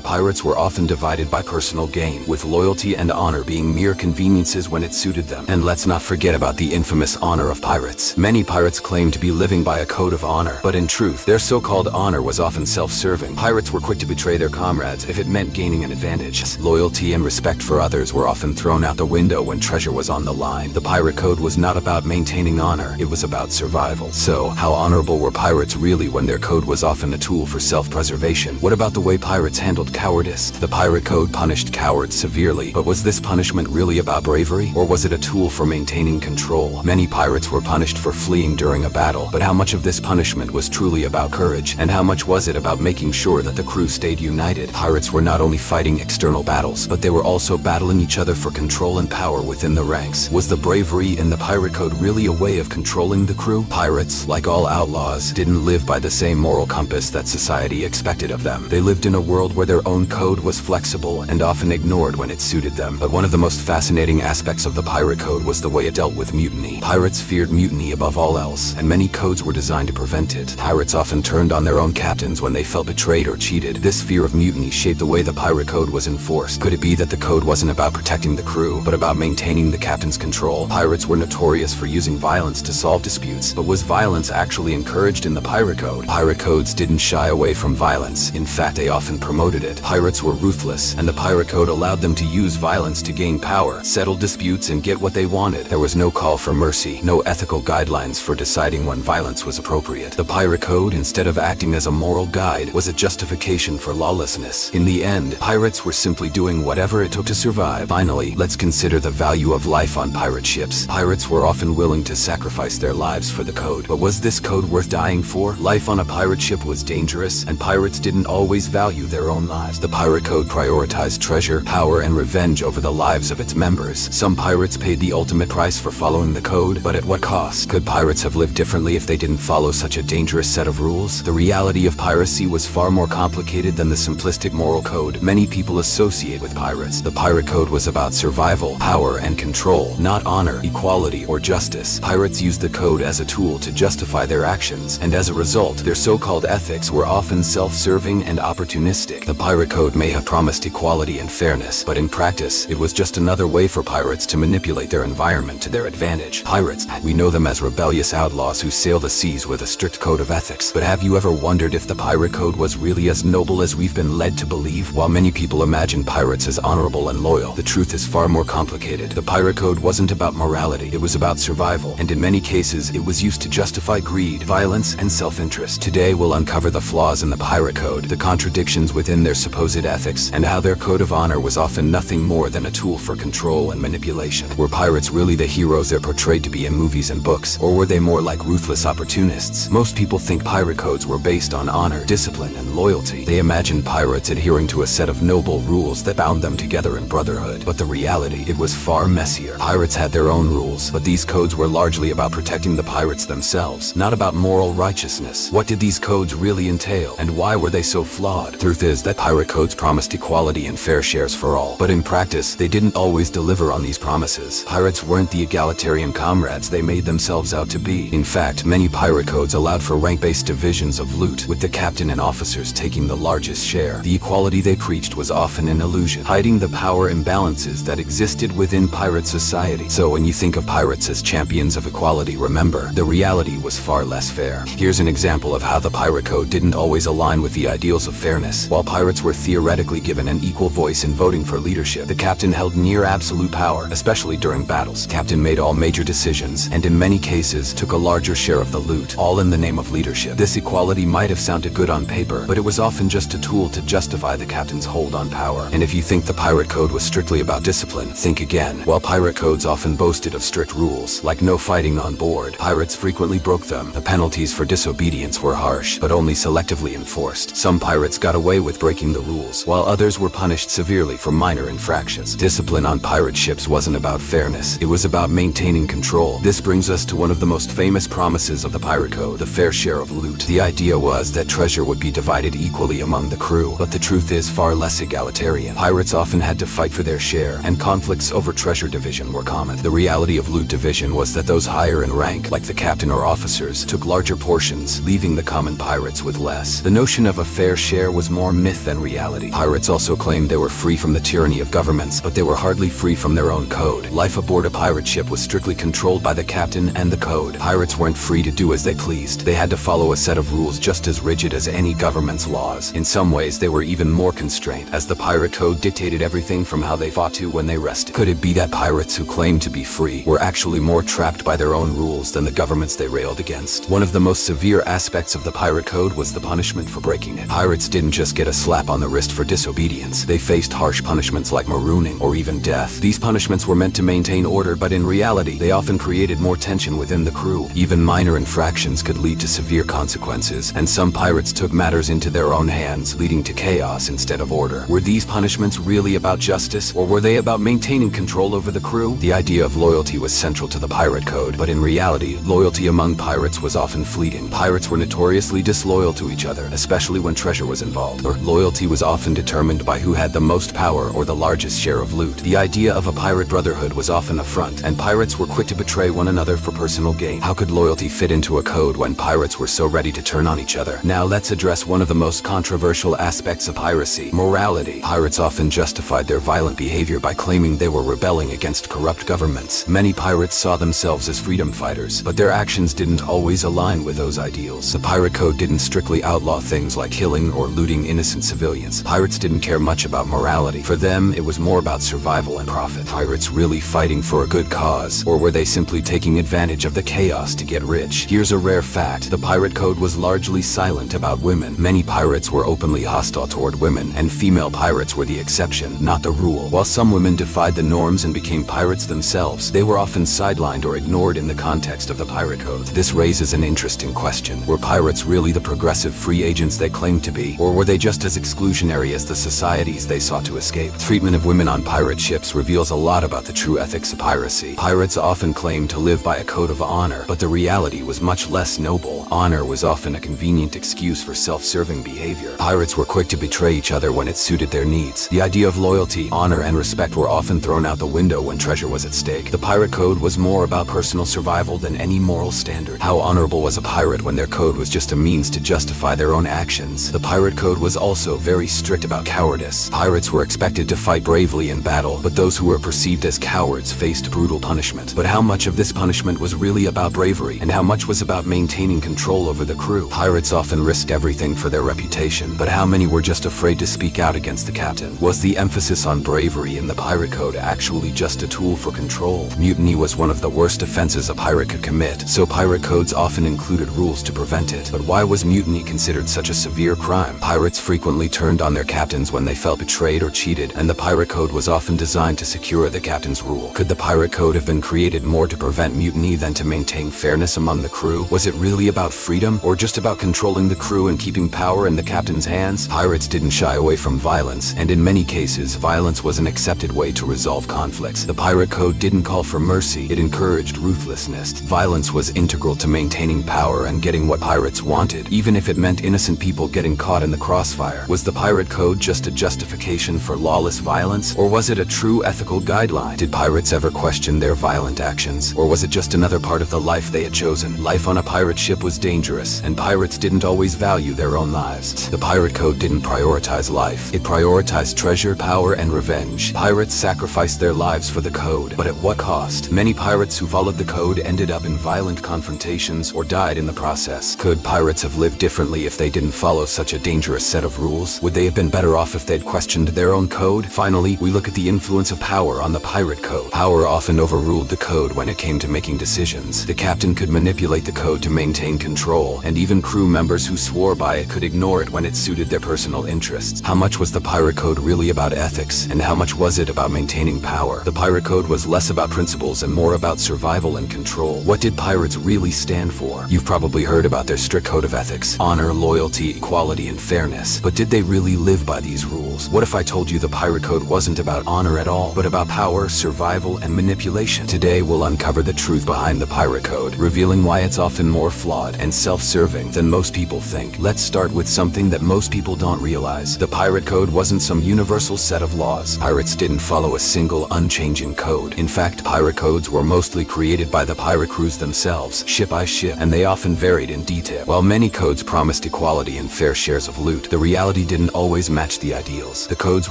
pirates were often divided by personal gain, with loyalty and honor being mere conveniences when it suited them. And let's not forget about the infamous honor of pirates. Many pirates claimed to be living by a code of honor, but in truth, their so-called honor was often self-serving. Pirates were quick to betray their comrades if it meant gaining an advantage. Loyalty and respect for others were often thrown out the window when treasure was on the line. The pirate code was not about maintaining honor, it was about survival. So, how honorable were pirates really when their code was often a tool for self-preservation? What about the way pirates handled cowardice? The pirate code punished cowards severely, but was this punishment really about bravery, or was it a tool for maintaining control? Many pirates were punished for fleeing during a battle, but how much of this punishment was truly about courage, and how much was it about making sure that the crew stayed united? Pirates were not only fighting external battles, but they were also battling each other for control and power within the ranks. Was the bravery in the pirate code really a way of controlling the crew? Pirates, like all outlaws, didn't live by the same moral compass that society expected of them. They lived in a world where their own code was flexible and often ignored when it suited them. But one of the most fascinating aspects of the pirate code was the way it dealt with mutiny. Pirates feared mutiny above all else, and many codes were designed to prevent it. Pirates often turned on their own captains when they felt betrayed or cheated. This fear of mutiny shaped the way the pirate code was enforced. Could it be that the code wasn't about protecting the crew, but about maintaining the captain's control? Pirates were notorious for using violence to solve disputes, but was violence actually encouraged in the pirate code? Pirate codes didn't shy away from violence. In fact, they often promoted it. Pirates were ruthless, and the pirate code allowed them to use violence to gain power, settle disputes, and get what they wanted. There was no call for mercy, no ethical guidelines for deciding when violence was appropriate. The pirate code, instead of acting as a moral guide, was a justification for lawlessness. In the end, pirates were simply doing whatever it took to survive. Finally, let's consider the value of life on pirate ships. Pirates were often willing to sacrifice their lives for the code, but was this code worth dying for? Life on a pirate ship was dangerous, and pirates didn't always value their own lives. The pirate code prioritized treasure, power, and revenge over the lives of its members. Some pirates paid the ultimate price for following the code, but at what cost? Could pirates have lived differently if they didn't follow such a dangerous set of rules? The reality of piracy was far more complicated than the simplistic moral code many people associate with pirates. The pirate code was about survival, power, and control, not honor, equality, or justice. Pirates used the code as a tool to justify their actions, and as a result, their so-called ethics were often self-serving and opportunistic. The pirate code may have promised equality and fairness, but in practice, it was just another way for pirates to manipulate their environment to their advantage. Pirates, we know them as rebellious outlaws who sail the seas with a strict code of ethics. But have you ever wondered if the pirate code was really as noble as we've been led to believe? While many people imagine pirates as honorable and loyal, the truth is far more complicated. The pirate code wasn't about morality, it was about survival, and in many cases, it was used to justify greed, violence, and self-interest. Today, we'll uncover the flaws in the pirate code, the contradictions within their supposed ethics, and how their code of honor was often nothing more than a tool for control and manipulation. Were pirates really the heroes they're portrayed to be in movies and books, or were they more like ruthless opportunists? Most people think pirate codes were based on honor, discipline, and loyalty. They imagine pirates adhering to a set of noble rules that bound them together in brotherhood. But the reality, it was far messier. Pirates had their own rules, but these codes were largely about protecting the pirates themselves, not about moral righteousness. What did these codes really entail, and why were they so flawed? Truth is that pirate codes promised equality and fair shares for all, but in practice, they didn't always deliver on these promises. Pirates weren't the egalitarian comrades they made themselves out to be. In fact, many pirate codes allowed for rank-based divisions of loot, with the captain and officers taking the largest share. The equality they preached was often an illusion, hiding the power imbalances that existed within pirate society. So when you think of pirates as champions of equality, remember, the reality was far less fair. Here's an example of how the pirate code didn't always align with the ideals of fairness. While pirates were theoretically given an equal voice in voting for leadership, the captain held near absolute power, especially during battles. Captain made all major decisions, and in many cases took a larger share of the loot, all in the name of leadership. This equality might have sounded good on paper, but it was often just a tool to justify the captain's hold on power. And if you think the pirate code was strictly about discipline, think again. While pirate codes often boasted of strict rules, like no fighting on board, pirates frequently broke them. The penalties for disobedience were harsh, but only selectively enforced. Some pirates got away with breaking the rules, while others were punished severely for minor infractions. Discipline on pirate ships wasn't about fairness, it was about maintaining control. This brings us to one of the most famous promises of the pirate code, the fair share of loot. The idea was that treasure would be divided equally among the crew, but the truth is far less egalitarian. Pirates often had to fight for their share, and conflicts over treasure division were common. The reality of loot division was that those higher in rank, like the captain or officers, took larger portions, leaving the common pirates with less. The notion of a fair share was more myth than reality. Pirates also claimed they were free from the tyranny of governments, but they were hardly free from their own code. Life aboard a pirate ship was strictly controlled by the captain and the code. Pirates weren't free to do as they pleased. They had to follow a set of rules just as rigid as any government's laws. In some ways, they were even more constrained, as the pirate code dictated everything from how they fought to when they rested. Could it be that pirates who claimed to be free were actually more trapped by their own rules than the governments they railed against? One of the most severe aspects of the pirate code was the punishment for breaking it. Pirates didn't just get a slap on the wrist for disobedience. They faced harsh punishments like marooning or even death. These punishments were meant to maintain order, but in reality, they often created more tension within the crew. Even minor infractions could lead to severe consequences, and some pirates took matters into their own hands, leading to chaos instead of order. Were these punishments really about justice, or were they about maintaining control over the crew? The idea of loyalty was central to the pirate code, but in reality, loyalty among pirates was often fleeting. Pirates were notoriously disloyal to each other, especially when treasure was involved. Or loyalty was often determined by who had the most power or the largest share of loot. The idea of a pirate brotherhood was often a front, and pirates were quick to betray one another for personal gain. How could loyalty fit into a code when pirates were so ready to turn on each other? Now let's address one of the most controversial aspects of piracy: morality. Pirates often justified their violent behavior by claiming they were rebelling against corrupt governments. Many pirates saw themselves as freedom fighters, but their actions didn't always align with those ideals. The pirate code didn't strictly outlaw things like killing or looting innocent civilians. Pirates didn't care much about morality. For them, it was more about survival and profit. Pirates really fighting for a good cause, or were they simply taking advantage of the chaos to get rich? Here's a rare fact: the pirate code was largely silent about women. Many pirates were openly hostile toward women, and female pirates were the exception, not the rule. While some women defied the norms and became pirates themselves, they were often sidelined or ignored in the context of the pirate code. This raises an interesting question. Were pirates really the progressive free agents they claimed to be, or were they just as exclusionary as the societies they sought to escape? Treatment of women on pirate ships reveals a lot about the true ethics of piracy. Pirates often claimed to live by a code of honor, but the reality was much less noble. Honor was often a convenient excuse for self-serving behavior. Pirates were quick to betray each other when it suited their needs. The idea of loyalty, honor, and respect were often thrown out the window when treasure was at stake. The pirate code was more about personal survival than any moral standard. How honorable was a pirate when their code was just a means to justify their own actions? The pirate code was also very strict about cowardice. Pirates were expected to fight bravely in battle, but those who were perceived as cowards faced brutal punishment. But how much of this punishment was really about bravery, and how much was about maintaining control over the crew? Pirates often risked everything for their reputation, but how many were just afraid to speak out against the captain? Was the emphasis on bravery in the pirate code actually just a tool for control? Mutiny was one of the worst offenses a pirate could commit, so pirate codes often included rules to prevent it. But why was mutiny considered such a severe crime? Pirates frequently turned on their captains when they felt betrayed or cheated, and the pirate code was often designed to secure the captain's rule. Could the pirate code have been created more to prevent mutiny than to maintain fairness among the crew? Was it really about freedom, or just about controlling the crew and keeping power in the captain's hands? Pirates didn't shy away from violence, and in many cases, violence was an accepted way to resolve conflicts. The pirate code didn't call for mercy, it encouraged ruthlessness. Violence was integral to maintaining power and getting what pirates wanted, even if it meant innocent people getting caught in the crossfire. Was the pirate code just a justification for lawless violence, or was it a true ethical guideline? Did pirates ever question their violent actions, or was it just another part of the life they had chosen? Life on a pirate ship was dangerous, and pirates didn't always value their own lives. The pirate code didn't prioritize life. It prioritized treasure, power, and revenge. Pirates sacrificed their lives for the code, but at what cost? Many pirates who followed the code ended up in violent confrontations or died in the process. Could pirates have lived differently if they didn't follow such a dangerous set of rules? Would they have been better off if they'd questioned their own code? Finally, we look at the influence of power on the pirate code. Power often overruled the code when it came to making decisions. The captain could manipulate the code to maintain control, and even crew members who swore by it could ignore it when it suited their personal interests. How much was the pirate code really about ethics, and how much was it about maintaining power? The pirate code was less about principles and more about survival and control. What did pirates really stand for? You've probably heard about their strict code of ethics: honor, loyalty, equality, and fairness. But did they really live by these rules? What if I told you the pirate code wasn't about honor at all, but about power, survival, and manipulation? Today we'll uncover the truth behind the pirate code, revealing why it's often more flawed and self-serving than most people think. Let's start with something that most people don't realize. The pirate code wasn't some universal set of laws. Pirates didn't follow a single unchanging code. In fact, pirate codes were mostly created by the pirate crews themselves, ship by ship, and they often varied in detail. While many codes promised equality and fair shares of loot, the reality didn't always match the ideals. The codes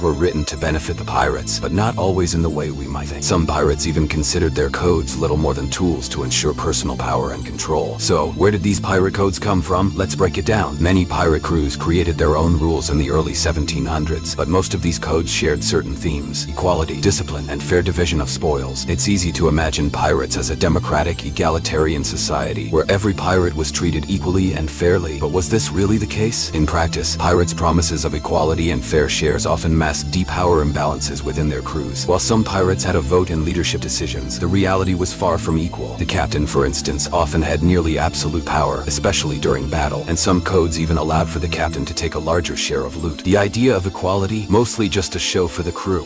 were written to benefit the pirates, but not always in the way we might think. Some pirates even considered their codes little more than tools to ensure personal power and control. So, where did these pirate codes come from? Let's break it down. Many pirate crews created their own rules in the early 1700s, but most of these codes shared certain themes: equality, discipline, and fair division of spoils. It's easy to imagine pirates as a democratic, egalitarian society, where every pirate was treated equally and fairly. But was this really the case? In practice, pirates' promises of equality and fair shares often masked deep power imbalances within their crews. While some pirates had a vote in leadership decisions, the reality was far from equal. The captain, for instance, often had nearly absolute power, especially during battle, and some codes even allowed for the captain to take a larger share of loot. The idea of equality, mostly just a show for the crew.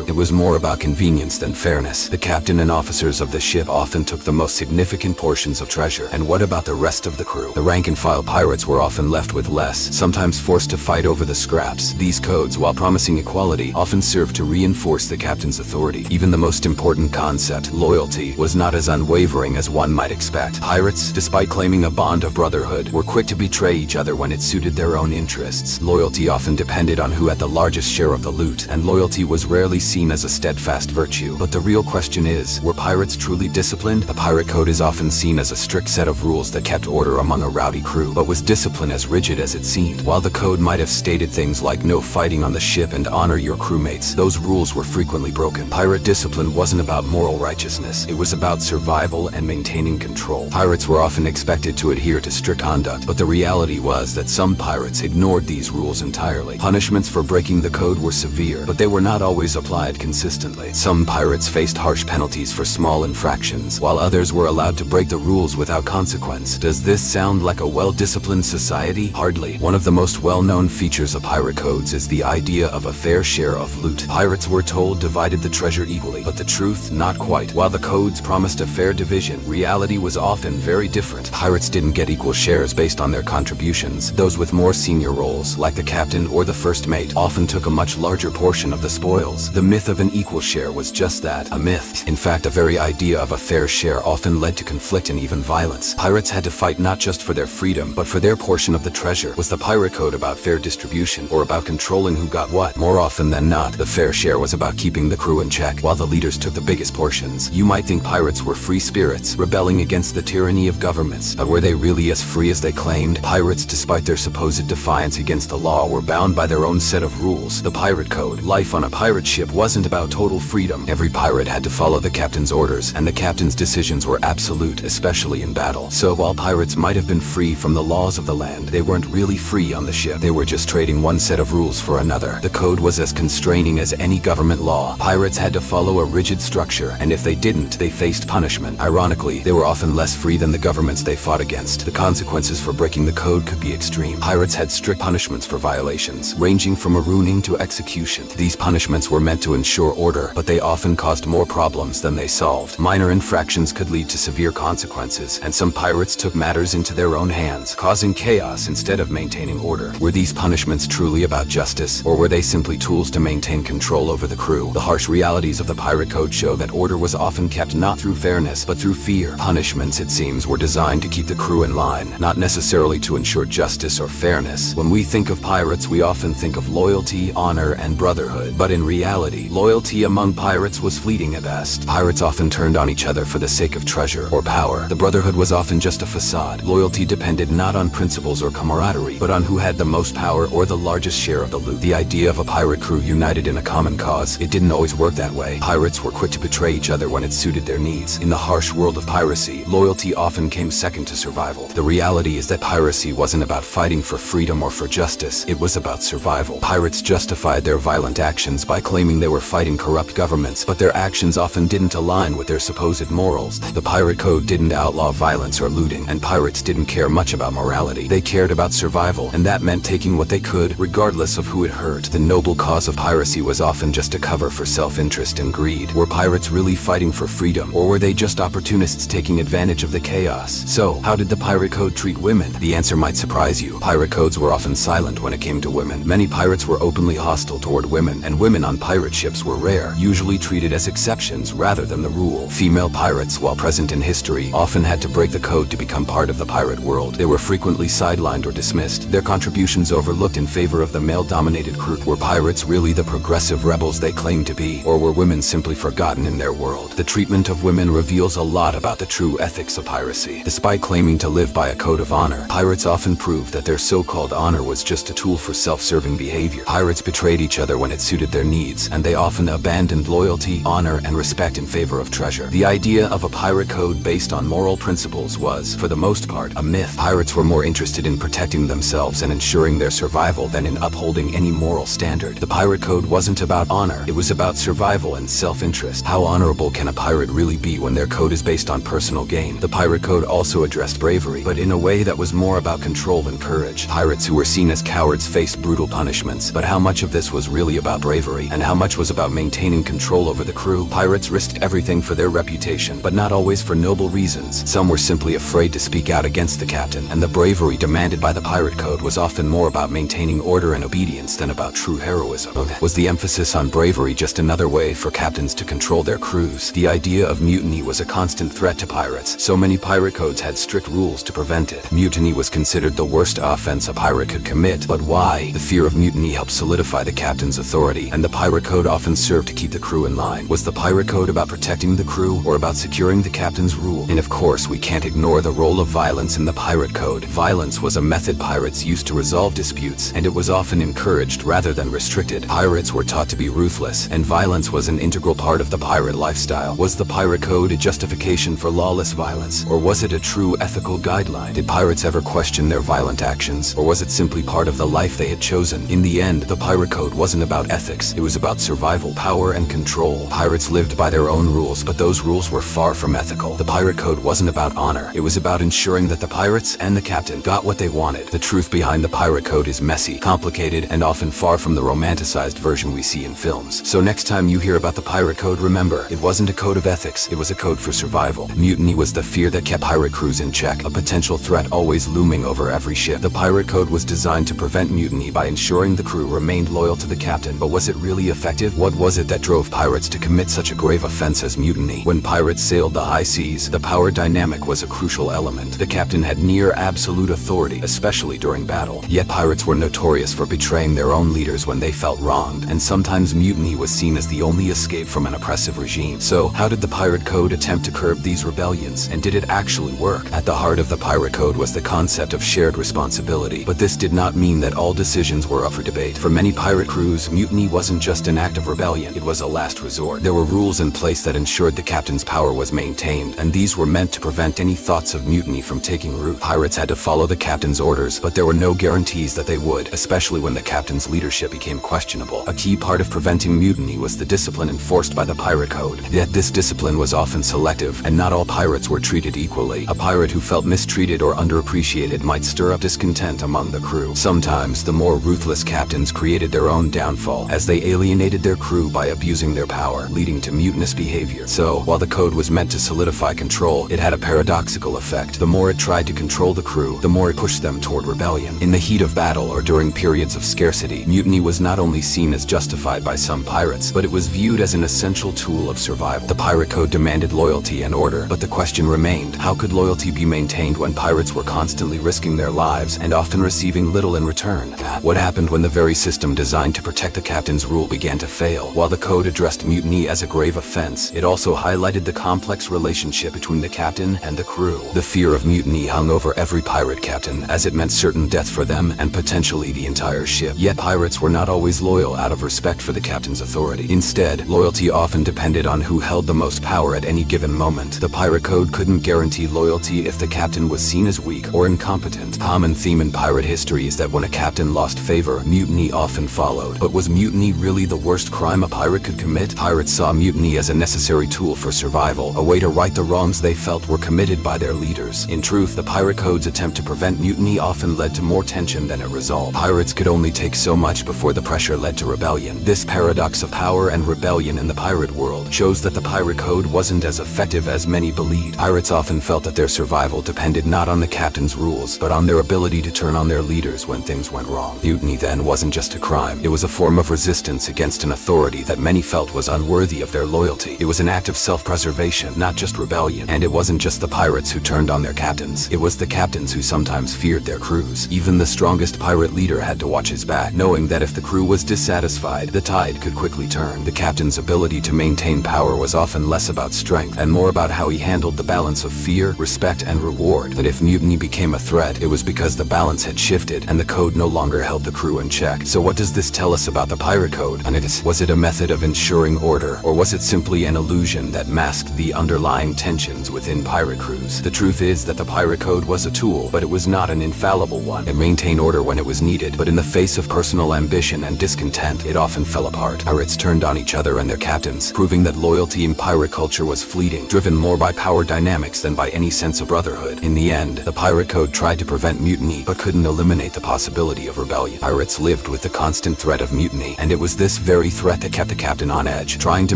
It was more about convenience than fairness. The captain and officers of the ship often took the most significant portions of treasure. And what about the rest of the crew? The rank-and-file pirates were often left with less, sometimes forced to fight over the scraps. These codes, while promising equality, often served to reinforce the captain's authority. Even the most important concept, loyalty, was not as unwavering as one might expect. Pirates, despite claiming a bond of brotherhood, were quick to betray each other when it suited their own interests. Loyalty often depended on who had the largest share of the loot, and loyalty was rarely seen as a steadfast virtue. But the real question is, were pirates truly disciplined? A pirate code is often seen as a strict set of rules that kept order among a rowdy crew, but was discipline as rigid as it seemed? While the code might have stated things like no fighting on the ship and honor your crewmates, those rules were frequently broken. Pirate discipline wasn't about moral righteousness. It was about survival and maintaining control. Pirates were often expected to adhere to strict conduct, but the reality was that some pirates ignored these rules entirely. Punishments for breaking the code were severe, but they were not always applied consistently. Some pirates faced harsh penalties for small infractions, while others were allowed to break the rules without consequence. Does this sound like a well-disciplined society? Hardly. One of the most well-known features of pirate codes is the idea of a fair share of loot. Pirates were told divided the treasure equally, but the truth, not quite. While the codes promised a fair division, reality was often very different. Pirates didn't get equal shares based on their contributions. Those with more senior roles, like the captain or the first mate, often took a much larger portion of the spoils. The myth of an equal share was just that, a myth. In fact, the very idea of a fair share often led to conflict and even violence. Pirates had to fight not just for their freedom, but for their portion of the treasure. Was the pirate code about fair distribution, or about controlling who got what? More often than not, the fair share was about keeping the crew in check, while the leaders took the biggest portions. You might think pirates were free spirits, rebelling against the tyranny of governments, but were they really as free as they claimed? Pirates, despite their supposed defiance against the law, were bound by their own set of rules. The pirate code. Life on a pirate ship wasn't about total freedom. Every pirate had to follow the captain's orders, and the captain's decisions were absolute, especially in battle. So while pirates might have been free from the laws of the land, they weren't really free on the ship. They were just trading one set of rules for another. The code was as constraining as any government law. Pirates had to follow a rigid structure, and if they didn't, they faced punishment. Ironically, they were often less free than the governments they fought against. The consequences for breaking the code could be extreme. Pirates had strict punishments for violations, ranging from marooning to execution. These punishments were meant to ensure order, but they often caused more problems than they solved. Minor infractions could lead to severe consequences, and some pirates took matters into their own hands, causing chaos instead of maintaining order. Were these punishments truly about justice, or were they simply tools to maintain control over the crew? The harsh realities of the pirate code show that order was often kept not through fairness, but through fear. Punishments, it seems, were designed to keep the crew in line, not necessarily to ensure justice or fairness. When we think of pirates, we often think of loyalty, honor, and brotherhood. But in reality, loyalty among pirates was fleeting at best. Pirates often turned on each other for the sake of treasure or power. The brotherhood was often just a facade. Loyalty depended not on principles or camaraderie, but on who had the most power or the largest share of the loot. The idea of a pirate crew united in a common cause, it didn't always work that way. Pirates were quick to betray each other when it suited their needs. In the harsh world of piracy, loyalty often came second to survival. The reality is that piracy wasn't about fighting for freedom or for justice, it was about survival. Pirates justified their violent actions by claiming they were fighting corrupt governments, but their actions often didn't align with their supposed morals. The pirate code didn't outlaw violence or looting, and pirates didn't care much about morality. They cared about survival, and that meant taking what they could, regardless of who it hurt. The noble cause of piracy was often just a cover for self-interest and greed. Were pirates really fighting for freedom, or were they just opportunists taking advantage of the chaos? So, how did the pirate code treat women? The answer might surprise you. Pirate codes were often silent when it came to women. Many pirates were openly hostile toward women, and women on pirate ships were rare, usually treated as exceptions rather than the rule. Female pirates, while present in history, often had to break the code to become part of the pirate world. They were frequently sidelined or dismissed, their contributions overlooked in favor of the male-dominated crew. Were pirates really the progressive rebels they claimed to be, or were women simply forgotten in their world? The treatment of women reveals a lot about the true ethics of piracy. Despite claiming to live by a code of honor, pirates often proved that their so-called honor was just a tool for self-serving behavior. Pirates betrayed each other when it suited their needs, and they often abandoned loyalty, honor, and respect in favor of treasure. The idea of a pirate code based on moral principles was, for the most part, a myth. Pirates were more interested in protecting themselves and ensuring their survival than in upholding any moral standard. The pirate code wasn't about honor, it was about survival and self-interest. How honorable can a pirate really be when their code is based on personal gain? The pirate code also addressed bravery, but in a way that was more about control than courage. Pirates who were seen as cowards faced brutal punishments, but how much of this was really about bravery, and how much was about maintaining control over the crew? Pirates risked everything for their reputation, but not always for noble reasons. Some were simply afraid to speak out against the captain, and the bravery demanded by the pirate code was often more about maintaining order and obedience than about true heroism. Was the emphasis on bravery just another way for captains to control their crews? The idea of mutiny was a constant threat to pirates, so many pirate codes had strict rules to prevent it. Mutiny was considered the worst offense a pirate could commit, but why? The fear of mutiny helped solidify the captain's authority, and the pirate code often served to keep the crew in line. Was the pirate code about protecting the crew, or about securing the captain's rule? And of course, we can't ignore the role of violence in the pirate code. Violence was a method pirates used to resolve disputes, and it was often encouraged rather than restricted. Pirates were taught to be ruthless, and violence was an integral part of the pirate lifestyle. Was the pirate code a justification for lawless violence, or was it a true ethical guideline? Did pirates ever question their violent actions, or was it simply part of the life they had chosen? In the end, the pirate code wasn't about ethics, it was about survival, power, and control. Pirates lived by their own rules, but those rules were far from ethical. The pirate code wasn't about honor, it was about ensuring that the pirates and the captain got what they wanted. The truth behind the pirate code is messy, complicated, and often far from the romanticized version we see in films. So next time you hear about the pirate code, remember, it wasn't a code of ethics, it was a code for survival. Mutiny was the fear that kept pirate crews in check, a potential threat always looming over every ship. The pirate code was designed to prevent mutiny by ensuring the crew remained loyal to the captain, but was it really effective? What was it that drove pirates to commit such a grave offense as mutiny? When pirates sailed the high seas, the power dynamic was a crucial element. The captain had near absolute authority, especially during battle. Yet pirates were notorious for betraying their own leaders when they felt wronged, and sometimes mutiny was seen as the only escape from an oppressive regime. So, how did the pirate code attempt to curb these rebellions, and did it actually work? At the heart of the pirate code was the concept of shared responsibility, but this did not mean that all decisions were up for debate. For many pirate crews, mutiny wasn't just an act of rebellion, it was a last resort. There were rules in place that ensured the captain's power was maintained, and these were meant to prevent any thoughts of mutiny from taking root. Pirates had to follow the captain's orders, but there were no guarantees that they would, especially when the captain's leadership became questionable. A key part of preventing mutiny was the discipline enforced by the pirate code. Yet this discipline was often selective, and not all pirates were treated equally. A pirate who felt mistreated or underappreciated might stir up discontent among the crew. Sometimes, the more ruthless captains created their own downfall, as they alienated their crew by abusing their power, leading to mutinous behavior. So, while the code was meant to solidify control, it had a paradoxical effect. The more it tried to control the crew, the more it pushed them toward toward rebellion. In the heat of battle or during periods of scarcity, mutiny was not only seen as justified by some pirates, but it was viewed as an essential tool of survival. The pirate code demanded loyalty and order, but the question remained, how could loyalty be maintained when pirates were constantly risking their lives and often receiving little in return? What happened when the very system designed to protect the captain's rule began to fail? While the code addressed mutiny as a grave offense, it also highlighted the complex relationship between the captain and the crew. The fear of mutiny hung over every pirate captain, as it meant certain death for them and potentially the entire ship. Yet pirates were not always loyal out of respect for the captain's authority. Instead, loyalty often depended on who held the most power at any given moment. The pirate code couldn't guarantee loyalty if the captain was seen as weak or incompetent. Common theme in pirate history is that when a captain lost favor, mutiny often followed. But was mutiny really the worst crime a pirate could commit? Pirates saw mutiny as a necessary tool for survival, a way to right the wrongs they felt were committed by their leaders. In truth, the pirate code's attempt to prevent mutiny often led to more tension than it resolved. Pirates could only take so much before the pressure led to rebellion. This paradox of power and rebellion in the pirate world shows that the pirate code wasn't as effective as many believed. Pirates often felt that their survival depended not on the captain's rules, but on their ability to turn on their leaders when things went wrong. Mutiny then wasn't just a crime. It was a form of resistance against an authority that many felt was unworthy of their loyalty. It was an act of self-preservation, not just rebellion. And it wasn't just the pirates who turned on their captains. It was the captains who sometimes feared their crews. Even the strongest pirate leader had to watch his back, knowing that if the crew was dissatisfied, the tide could quickly turn. The captain's ability to maintain power was often less about strength and more about how he handled the balance of fear, respect, and reward. But if mutiny became a threat, it was because the balance had shifted and the code no longer held the crew in check. So what does this tell us about the pirate code? Was it a method of ensuring order, or was it simply an illusion that masked the underlying tensions within pirate crews? The truth is that the pirate code was a tool, but it was not an infallible one. It maintained order when it was needed, but in the face of personal ambition and discontent, it often fell apart. Pirates turned on each other and their captains, proving that loyalty in pirate culture was fleeting, driven more by power dynamics than by any sense of brotherhood. In the end, the pirate code tried to prevent mutiny, but couldn't eliminate the possibility of rebellion. Pirates lived with the constant threat of mutiny, and it was this very threat that kept the captain on edge, trying to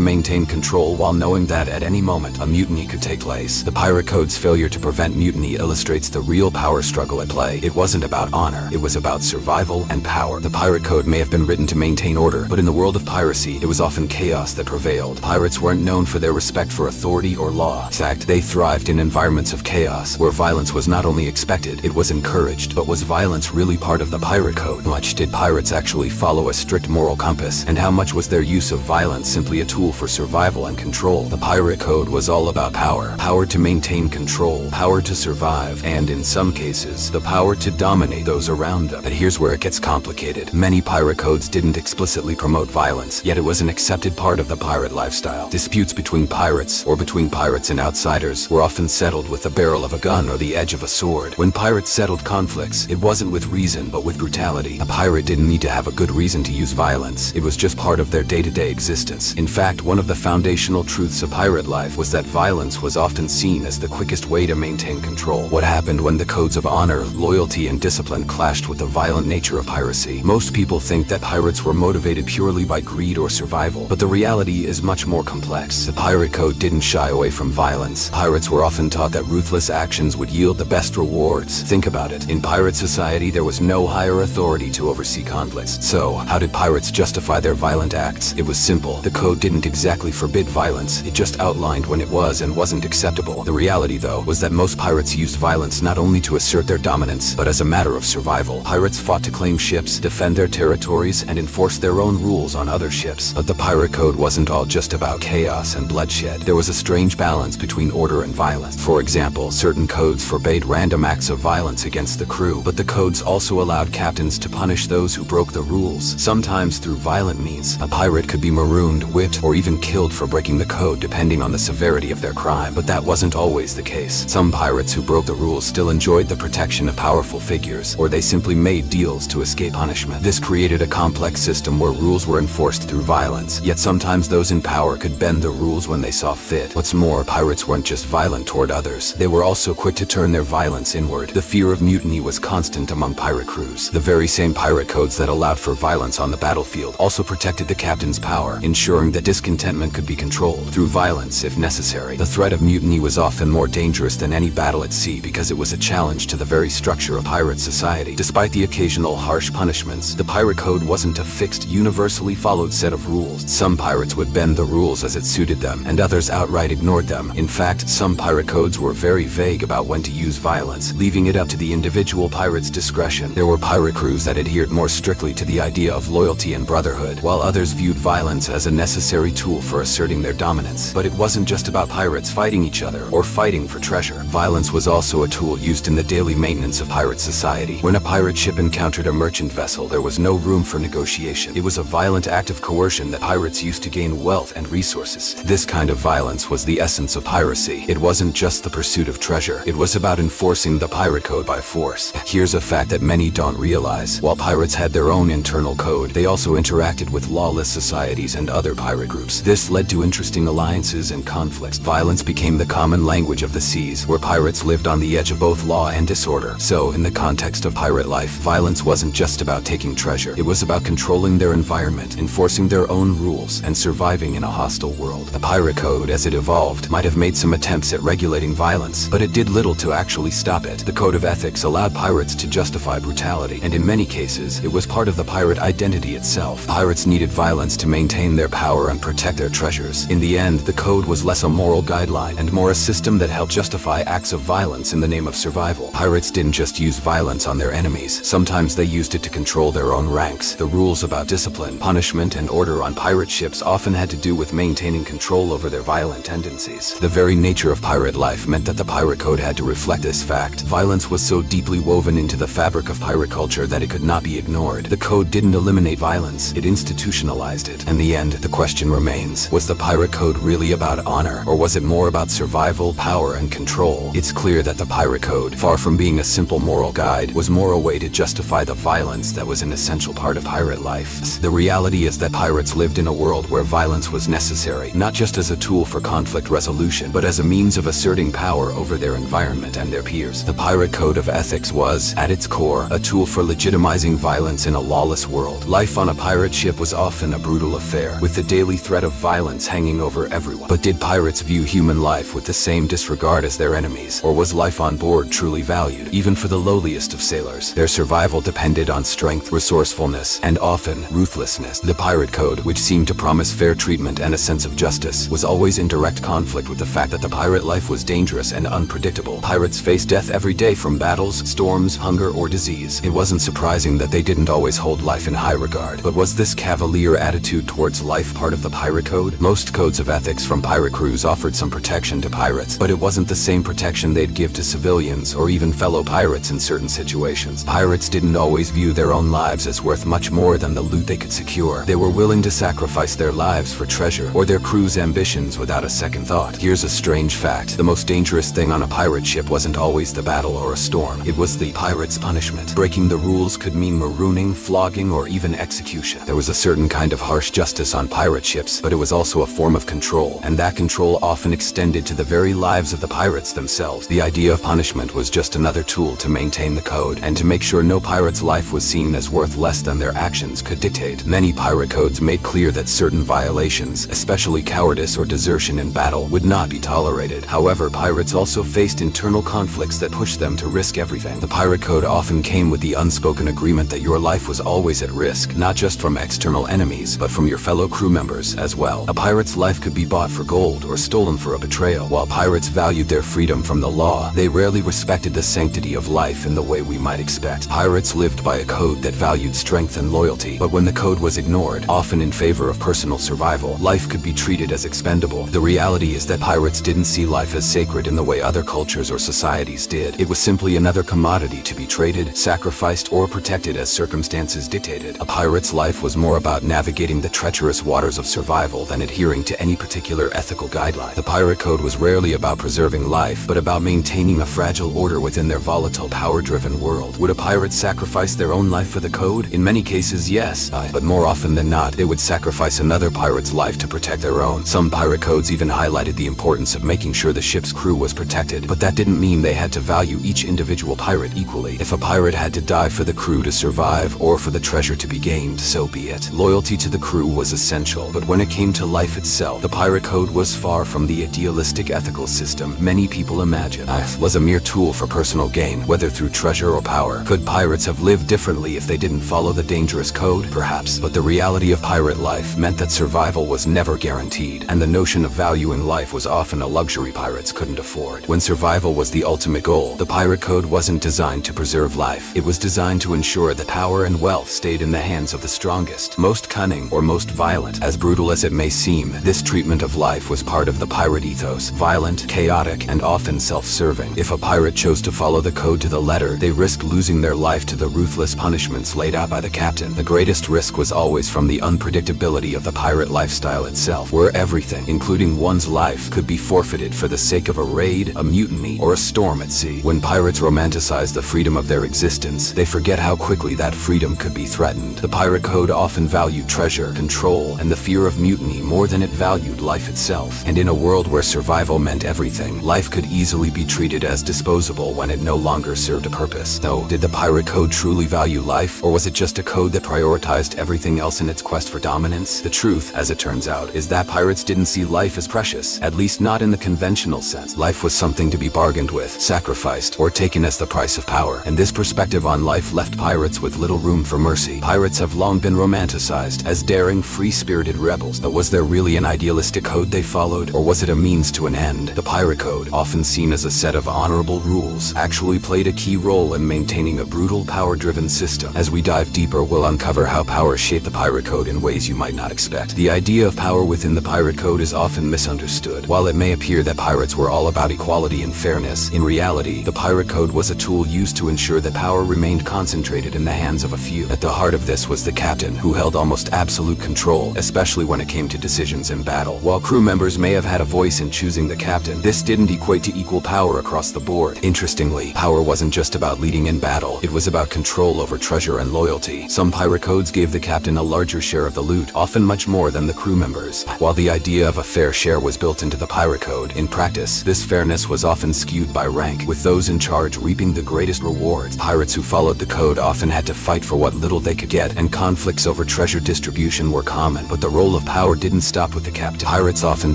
maintain control while knowing that at any moment a mutiny could take place. The pirate code's failure to prevent mutiny illustrates the real power struggle at play. It wasn't about honor, it was about survival and power. The pirate code may have been written to maintain order, but in the world of piracy, it was often chaos that prevailed. Pirates weren't known for their respect for authority or law. In fact, they thrived in environments of chaos, where violence was not only expected, it was encouraged. But was violence really part of the pirate code? How much did pirates actually follow a strict moral compass, and how much was their use of violence simply a tool for survival and control? The pirate code was all about power. Power to maintain control, power to survive, and in some cases, the power to dominate those around them. But here's where it gets complicated. Many pirate codes didn't explicitly promote violence, yet it was an accepted part of the pirate lifestyle. Disputes between pirates, or between pirates and outsiders, were often settled with the barrel of a gun or the edge of a sword. When pirates settled conflicts, it wasn't with reason, but with brutality. A pirate didn't need to have a good reason to use violence. It was just part of their day-to-day existence. In fact, one of the foundational truths of pirate life was that violence was often seen as the quickest way to maintain control. What happened when the codes of honor, loyalty, and discipline clashed with the violent nature of piracy? Most people think that pirates were motivated purely by greed or survival, but the reality is much more complex. The pirate code didn't shy away from violence. Pirates were often taught that ruthless actions would yield the best rewards. Think about it. In pirate society, there was no higher authority to oversee conflicts. So, how did pirates justify their violent acts? It was simple. The code didn't exactly forbid violence. It just outlined when it was and wasn't acceptable. The reality, though, was that most pirates used violence not only to assert their dominance, but as a matter of survival. Pirates fought to claim ships, defend their territories, and enforce their own rules on other ships. But the pirate code wasn't all just about chaos and bloodshed. There was a strange balance between order and violence. For example, certain codes forbade random acts of violence against the crew, but the codes also allowed captains to punish those who broke the rules, sometimes through violent means. A pirate could be marooned, whipped, or even killed for breaking the code depending on the severity of their crime. But that wasn't always the case. Some pirates who broke the rules still enjoyed the protection of powerful figures, or they simply made deals to escape punishment. This created a complex system where rules were enforced through violence, yet sometimes those in power could bend the rules when they saw fit. What's more, pirates weren't just violent toward others, they were also quick to turn their violence inward. The fear of mutiny was constant among pirate crews. The very same pirate codes that allowed for violence on the battlefield also protected the captain's power, ensuring that discontentment could be controlled through violence if necessary. The threat of mutiny was often more dangerous than any battle at sea because it was a challenge to the very structure structure of pirate society. Despite the occasional harsh punishments, the pirate code wasn't a fixed, universally followed set of rules. Some pirates would bend the rules as it suited them, and others outright ignored them. In fact, some pirate codes were very vague about when to use violence, leaving it up to the individual pirate's discretion. There were pirate crews that adhered more strictly to the idea of loyalty and brotherhood, while others viewed violence as a necessary tool for asserting their dominance. But it wasn't just about pirates fighting each other or fighting for treasure. Violence was also a tool used in the daily maintenance of pirate society. When a pirate ship encountered a merchant vessel, there was no room for negotiation. It was a violent act of coercion that pirates used to gain wealth and resources. This kind of violence was the essence of piracy. It wasn't just the pursuit of treasure. It was about enforcing the pirate code by force. Here's a fact that many don't realize. While pirates had their own internal code, they also interacted with lawless societies and other pirate groups. This led to interesting alliances and conflicts. Violence became the common language of the seas, where pirates lived on the edge of both law and disorder. So, in the context of pirate life, violence wasn't just about taking treasure. It was about controlling their environment, enforcing their own rules, and surviving in a hostile world. The pirate code, as it evolved, might have made some attempts at regulating violence, but it did little to actually stop it. The code of ethics allowed pirates to justify brutality, and in many cases, it was part of the pirate identity itself. Pirates needed violence to maintain their power and protect their treasures. In the end, the code was less a moral guideline and more a system that helped justify acts of violence in the name of survival. Pirates didn't just use violence on their enemies. Sometimes they used it to control their own ranks. The rules about discipline, punishment, and order on pirate ships often had to do with maintaining control over their violent tendencies. The very nature of pirate life meant that the pirate code had to reflect this fact. Violence was so deeply woven into the fabric of pirate culture that it could not be ignored. The code didn't eliminate violence, it institutionalized it. In the end, the question remains, was the pirate code really about honor, or was it more about survival, power, and control? It's clear that the pirate code, far from being a simple moral guide, was more a way to justify the violence that was an essential part of pirate life. The reality is that pirates lived in a world where violence was necessary, not just as a tool for conflict resolution, but as a means of asserting power over their environment and their peers. The pirate code of ethics was, at its core, a tool for legitimizing violence in a lawless world. Life on a pirate ship was often a brutal affair, with the daily threat of violence hanging over everyone. But did pirates view human life with the same disregard as their enemies? Or was life on board truly valued? Even for the lowliest of sailors, their survival depended on strength, resourcefulness, and often, ruthlessness. The pirate code, which seemed to promise fair treatment and a sense of justice, was always in direct conflict with the fact that the pirate life was dangerous and unpredictable. Pirates faced death every day from battles, storms, hunger, or disease. It wasn't surprising that they didn't always hold life in high regard. But was this cavalier attitude towards life part of the pirate code? Most codes of ethics from pirate crews offered some protection to pirates, but it wasn't the same protection they'd give to civilians or even fellow pirates in certain situations. Pirates didn't always view their own lives as worth much more than the loot they could secure. They were willing to sacrifice their lives for treasure or their crew's ambitions without a second thought. Here's a strange fact. The most dangerous thing on a pirate ship wasn't always the battle or a storm. It was the pirate's punishment. Breaking the rules could mean marooning, flogging, or even execution. There was a certain kind of harsh justice on pirate ships, but it was also a form of control, and that control often extended to the very lives of the pirates themselves. The idea of punishment was just another tool to maintain the code, and to make sure no pirate's life was seen as worth less than their actions could dictate. Many pirate codes made clear that certain violations, especially cowardice or desertion in battle, would not be tolerated. However, pirates also faced internal conflicts that pushed them to risk everything. The pirate code often came with the unspoken agreement that your life was always at risk, not just from external enemies, but from your fellow crew members as well. A pirate's life could be bought for gold or stolen for a betrayal. While pirates valued their freedom from the law, they rarely respected the sanctity of life in the way we might expect. Pirates lived by a code that valued strength and loyalty, but when the code was ignored, often in favor of personal survival, life could be treated as expendable. The reality is that pirates didn't see life as sacred in the way other cultures or societies did. It was simply another commodity to be traded, sacrificed, or protected as circumstances dictated. A pirate's life was more about navigating the treacherous waters of survival than adhering to any particular ethical guideline. The pirate code was rarely about preserving life, but about maintaining a fragile order within their volatile, power-driven world. Would a pirate sacrifice their own life for the code? In many cases, yes, but more often than not, they would sacrifice another pirate's life to protect their own. Some pirate codes even highlighted the importance of making sure the ship's crew was protected, but that didn't mean they had to value each individual pirate equally. If a pirate had to die for the crew to survive, or for the treasure to be gained, so be it. Loyalty to the crew was essential, but when it came to life itself, the pirate code was far from the idealistic ethical system many people imagine. It was a mere tool for personal gain, whether through treasure or power. Could pirates have lived differently if they didn't follow the dangerous code? Perhaps, but the reality of pirate life meant that survival was never guaranteed, and the notion of valuing life was often a luxury pirates couldn't afford. When survival was the ultimate goal, the pirate code wasn't designed to preserve life. It was designed to ensure that power and wealth stayed in the hands of the strongest, most cunning, or most violent. As brutal as it may seem, this treatment of life was part of the pirate ethos: violent, chaotic, and often self-serving. If a pirate chose to follow the code to the letter, they risked losing their life to the ruthless punishments laid out by the captain. The greatest risk was always from the unpredictability of the pirate lifestyle itself, where everything, including one's life, could be forfeited for the sake of a raid, a mutiny, or a storm at sea. When pirates romanticize the freedom of their existence, they forget how quickly that freedom could be threatened. The pirate code often valued treasure, control, and the fear of mutiny more than it valued life itself. And in a world where survival meant everything, life could easily be treated as disposable when it no longer served a purpose. Though, did the pirate code truly value life, or was it just a code that prioritized everything else in its quest for dominance? The truth, as it turns out, is that pirates didn't see life as precious, at least not in the conventional sense. Life was something to be bargained with, sacrificed, or taken as the price of power, and this perspective on life left pirates with little room for mercy. Pirates have long been romanticized as daring, free-spirited rebels, but was there really an idealistic code they followed, or was it a means to an end? The pirate code, often seen as a set of honorable rules, actually played a key role in maintaining a brutal, power-driven system. As we dive deeper, we'll uncover how power shaped the pirate code in ways you might not expect. The idea of power within the pirate code is often misunderstood. While it may appear that pirates were all about equality and fairness, in reality, the pirate code was a tool used to ensure that power remained concentrated in the hands of a few. At the heart of this was the captain, who held almost absolute control, especially when it came to decisions in battle. While crew members may have had a voice in choosing the captain, this didn't equate to equal power across the board. Interestingly, power wasn't just about leading in battle, it was about control over treasure and loyalty. Some pirate codes gave the captain a larger share of the loot, often much more than the crew members. While the idea of a fair share was built into the pirate code, in practice, this fairness was often skewed by rank, with those in charge reaping the greatest rewards. Pirates who followed the code often had to fight for what little they could get, and conflicts over treasure distribution were common. But the role of power didn't stop with the captain. Pirates often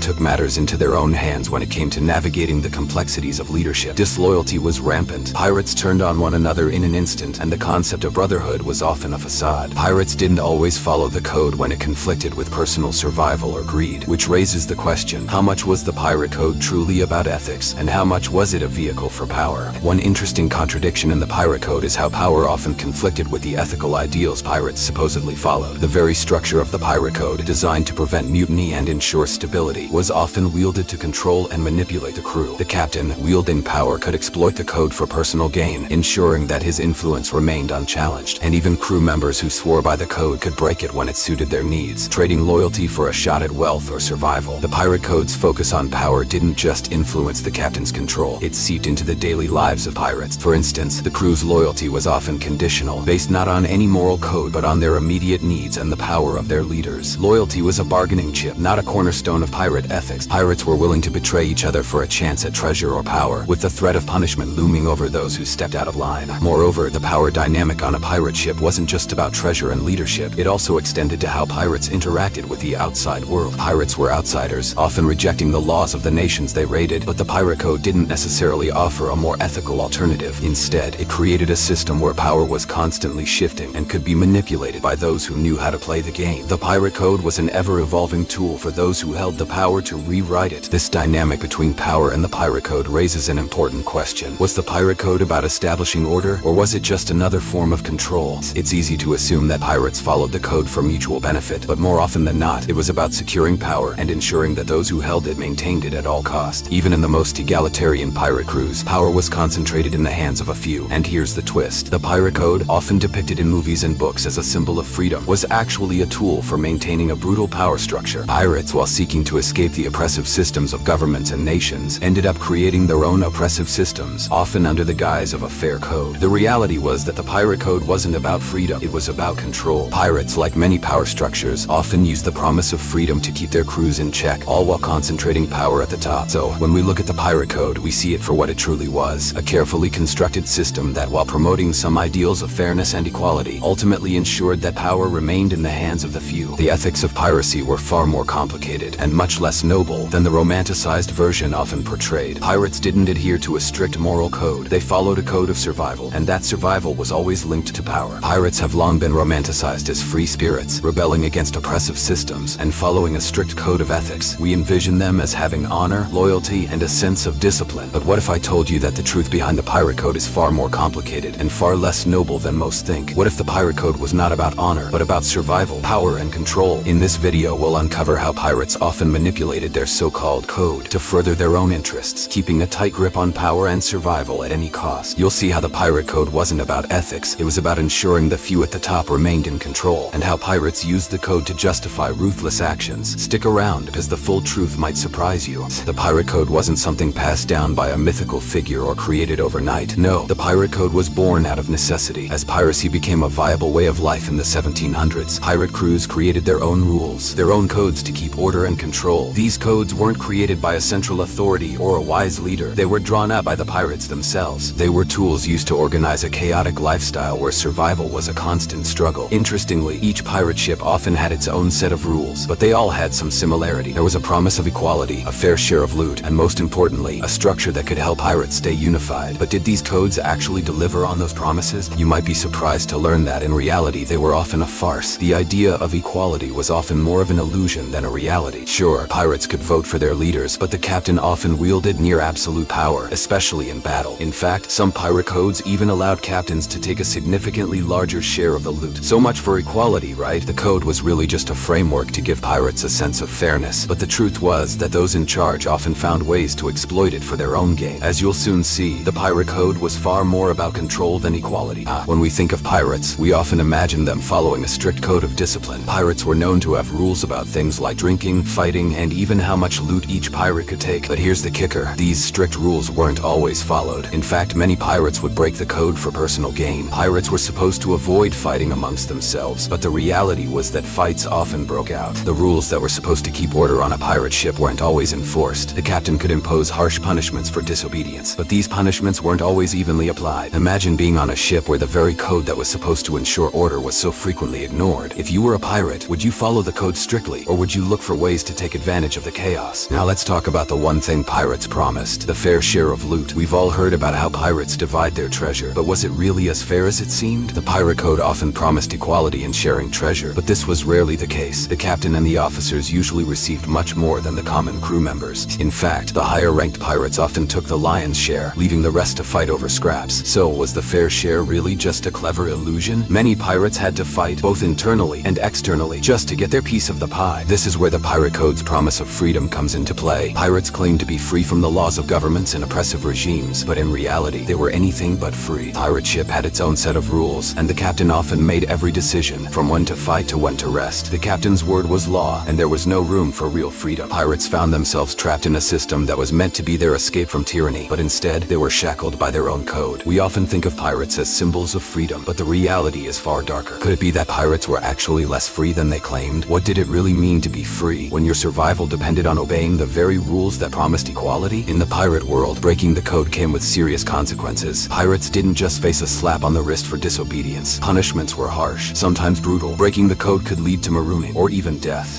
took matters into their own hands when it came to navigating the complexities of leadership. Disloyalty was rampant. Pirates turned on one another in an instant, and the concept of brotherhood was often a facade. Pirates didn't always follow the code when it conflicted with personal survival or greed, which raises the question: how much was the pirate code truly about ethics, and how much was it a vehicle for power? One interesting contradiction in the pirate code is how power often conflicted with the ethical ideals pirates supposedly followed. The very structure of the pirate code, designed to prevent mutiny and ensure stability, was often wielded to control and manipulate the crew. The captain, wielding power, could exploit the code for personal gain, ensuring that his influence remained unchallenged. And even crew members who swore by the code could break it when it suited their needs, trading loyalty for a shot at wealth or survival. The pirate code's focus on power didn't just influence the captain's control, it seeped into the daily lives of pirates. For instance, the crew's loyalty was often conditional, based not on any moral code but on their immediate needs and the power of their leaders. Loyalty was a bargaining chip, not a cornerstone of pirate ethics. Pirates were willing to betray each other for a chance at treasure or power, with the threat of punishment looming over those who stepped out of line. Moreover, the power dynamic on a pirate ship wasn't just about treasure and leadership, it also extended to how pirates interacted with the outside world. Pirates were outsiders, often rejecting the laws of the nations they raided, but the pirate code didn't necessarily offer a more ethical alternative. Instead, it created a system where power was constantly shifting and could be manipulated by those who knew how to play the game. The pirate code was an ever-evolving tool for those who held the power to rewrite it. This dynamic between power and the pirate code raises an important question. Was the pirate code about establishing order, or was it just another form of control? It's easy to assume that pirates followed the code for mutual benefit, but more often than not, it was about securing power and ensuring that those who held it maintained it at all costs. Even in the most egalitarian pirate crews, power was concentrated in the hands of a few. And here's the twist: the pirate code, often depicted in movies and books as a symbol of freedom, was actually a tool for maintaining a brutal power structure. Pirates, while seeking to escape the oppressive systems of governments and nations, ended up creating their own oppressive systems, often under the guise of a fair code. The reality was that the pirate code wasn't about freedom, it was about control. Pirates, like many power structures, often used the promise of freedom to keep their crews in check, all while concentrating power at the top. So, when we look at the pirate code, we see it for what it truly was: a carefully constructed system that, while promoting some ideals of fairness and equality, ultimately ensured that power remained in the hands of the few. The ethics of piracy were far more complicated and much less noble than the romanticized version often portrayed. Pirates didn't adhere to a strict moral code. They followed a code of survival, and that survival was always linked to power. Pirates have long been romanticized as free spirits, rebelling against oppressive systems and following a strict code of ethics. We envision them as having honor, loyalty, and a sense of discipline. But what if I told you that the truth behind the pirate code is far more complicated and far less noble than most think? What if the pirate code was not about honor, but about survival, power, and control? In this video, we'll uncover how pirates often manipulated their so-called code to further their own interests, keeping a tight grip on power and survival at any cost. You'll see how the pirate code wasn't about ethics, it was about ensuring the few at the top remained in control, and how pirates used the code to justify ruthless actions. Stick around, because the full truth might surprise you. The pirate code wasn't something passed down by a mythical figure or created overnight. No, the pirate code was born out of necessity. As piracy became a viable way of life in the 1700s, pirate crews created their own rules, their own codes to keep order and control. These codes weren't created by a central authority or a wise leader. They were drawn up by the pirates themselves. They were tools used to organize a chaotic lifestyle where survival was a constant struggle. Interestingly, each pirate ship often had its own set of rules, but they all had some similarity. There was a promise of equality, a fair share of loot, and most importantly, a structure that could help pirates stay unified. But did these codes actually deliver on those promises? You might be surprised to learn that in reality they were often a farce. The idea of equality was often more of an illusion than a reality. Sure, pirates could vote for their leaders, but the captain often wielded near absolute power, especially in battle. In fact, some pirate codes even allowed captains to take a significantly larger share of the loot. So much for equality, right? The code was really just a framework to give pirates a sense of fairness, but the truth was that those in charge often found ways to exploit it for their own gain. As you'll soon see, the pirate code was far more about control than equality. When we think of pirates, we often imagine them following a strict code of discipline. Pirates were known to have rules about things like drinking, fighting, and even how much loot each pirate could take. But here's the kicker: these strict rules weren't always followed. In fact, many pirates would break the code for personal gain. Pirates were supposed to avoid fighting amongst themselves, but the reality was that fights often broke out. The rules that were supposed to keep order on a pirate ship weren't always enforced. The captain could impose harsh punishments for disobedience, but these punishments weren't always evenly applied. Imagine being on a ship where the very code that was supposed to ensure order was so frequently ignored. If you were a pirate, would you follow the code strictly, or would you look for ways to take advantage of the chaos? Now let's talk about the one thing pirates promised: the fair share of loot. We've all heard about how pirates divide their treasure, but was it really as fair as it seemed? The pirate code often promised equality in sharing treasure, but this was rarely the case. The captain and the officers usually received much more than the common crew members. In fact, the higher-ranked pirates often took the lion's share, leaving the rest to fight over scraps. So, was the fair share really just a clever illusion? Many pirates had to fight, both internally and externally, just to get their piece of the pie. This is where the pirate code's promise of freedom comes into play. Pirates claimed to be free from the laws of governments and oppressive regimes, but in reality, they were anything but free. Pirate ship had its own set of rules, and the captain often made every decision, from when to fight to when to rest. The captain's word was law, and there was no room for real freedom. Pirates found themselves trapped in a system that was meant to be their escape from tyranny, but instead, they were shackled by their own code. We often think of pirates as symbols of freedom, but the reality is far darker. Could it be that pirates were actually less free than they claimed? What did it really mean to be free, when your survival depended on obeying the very rules that promised equality? In the pirate world, breaking the code came with serious consequences. Pirates didn't just face a slap on the wrist for disobedience. Punishments were harsh, sometimes brutal. Breaking the code could lead to marooning, or even death.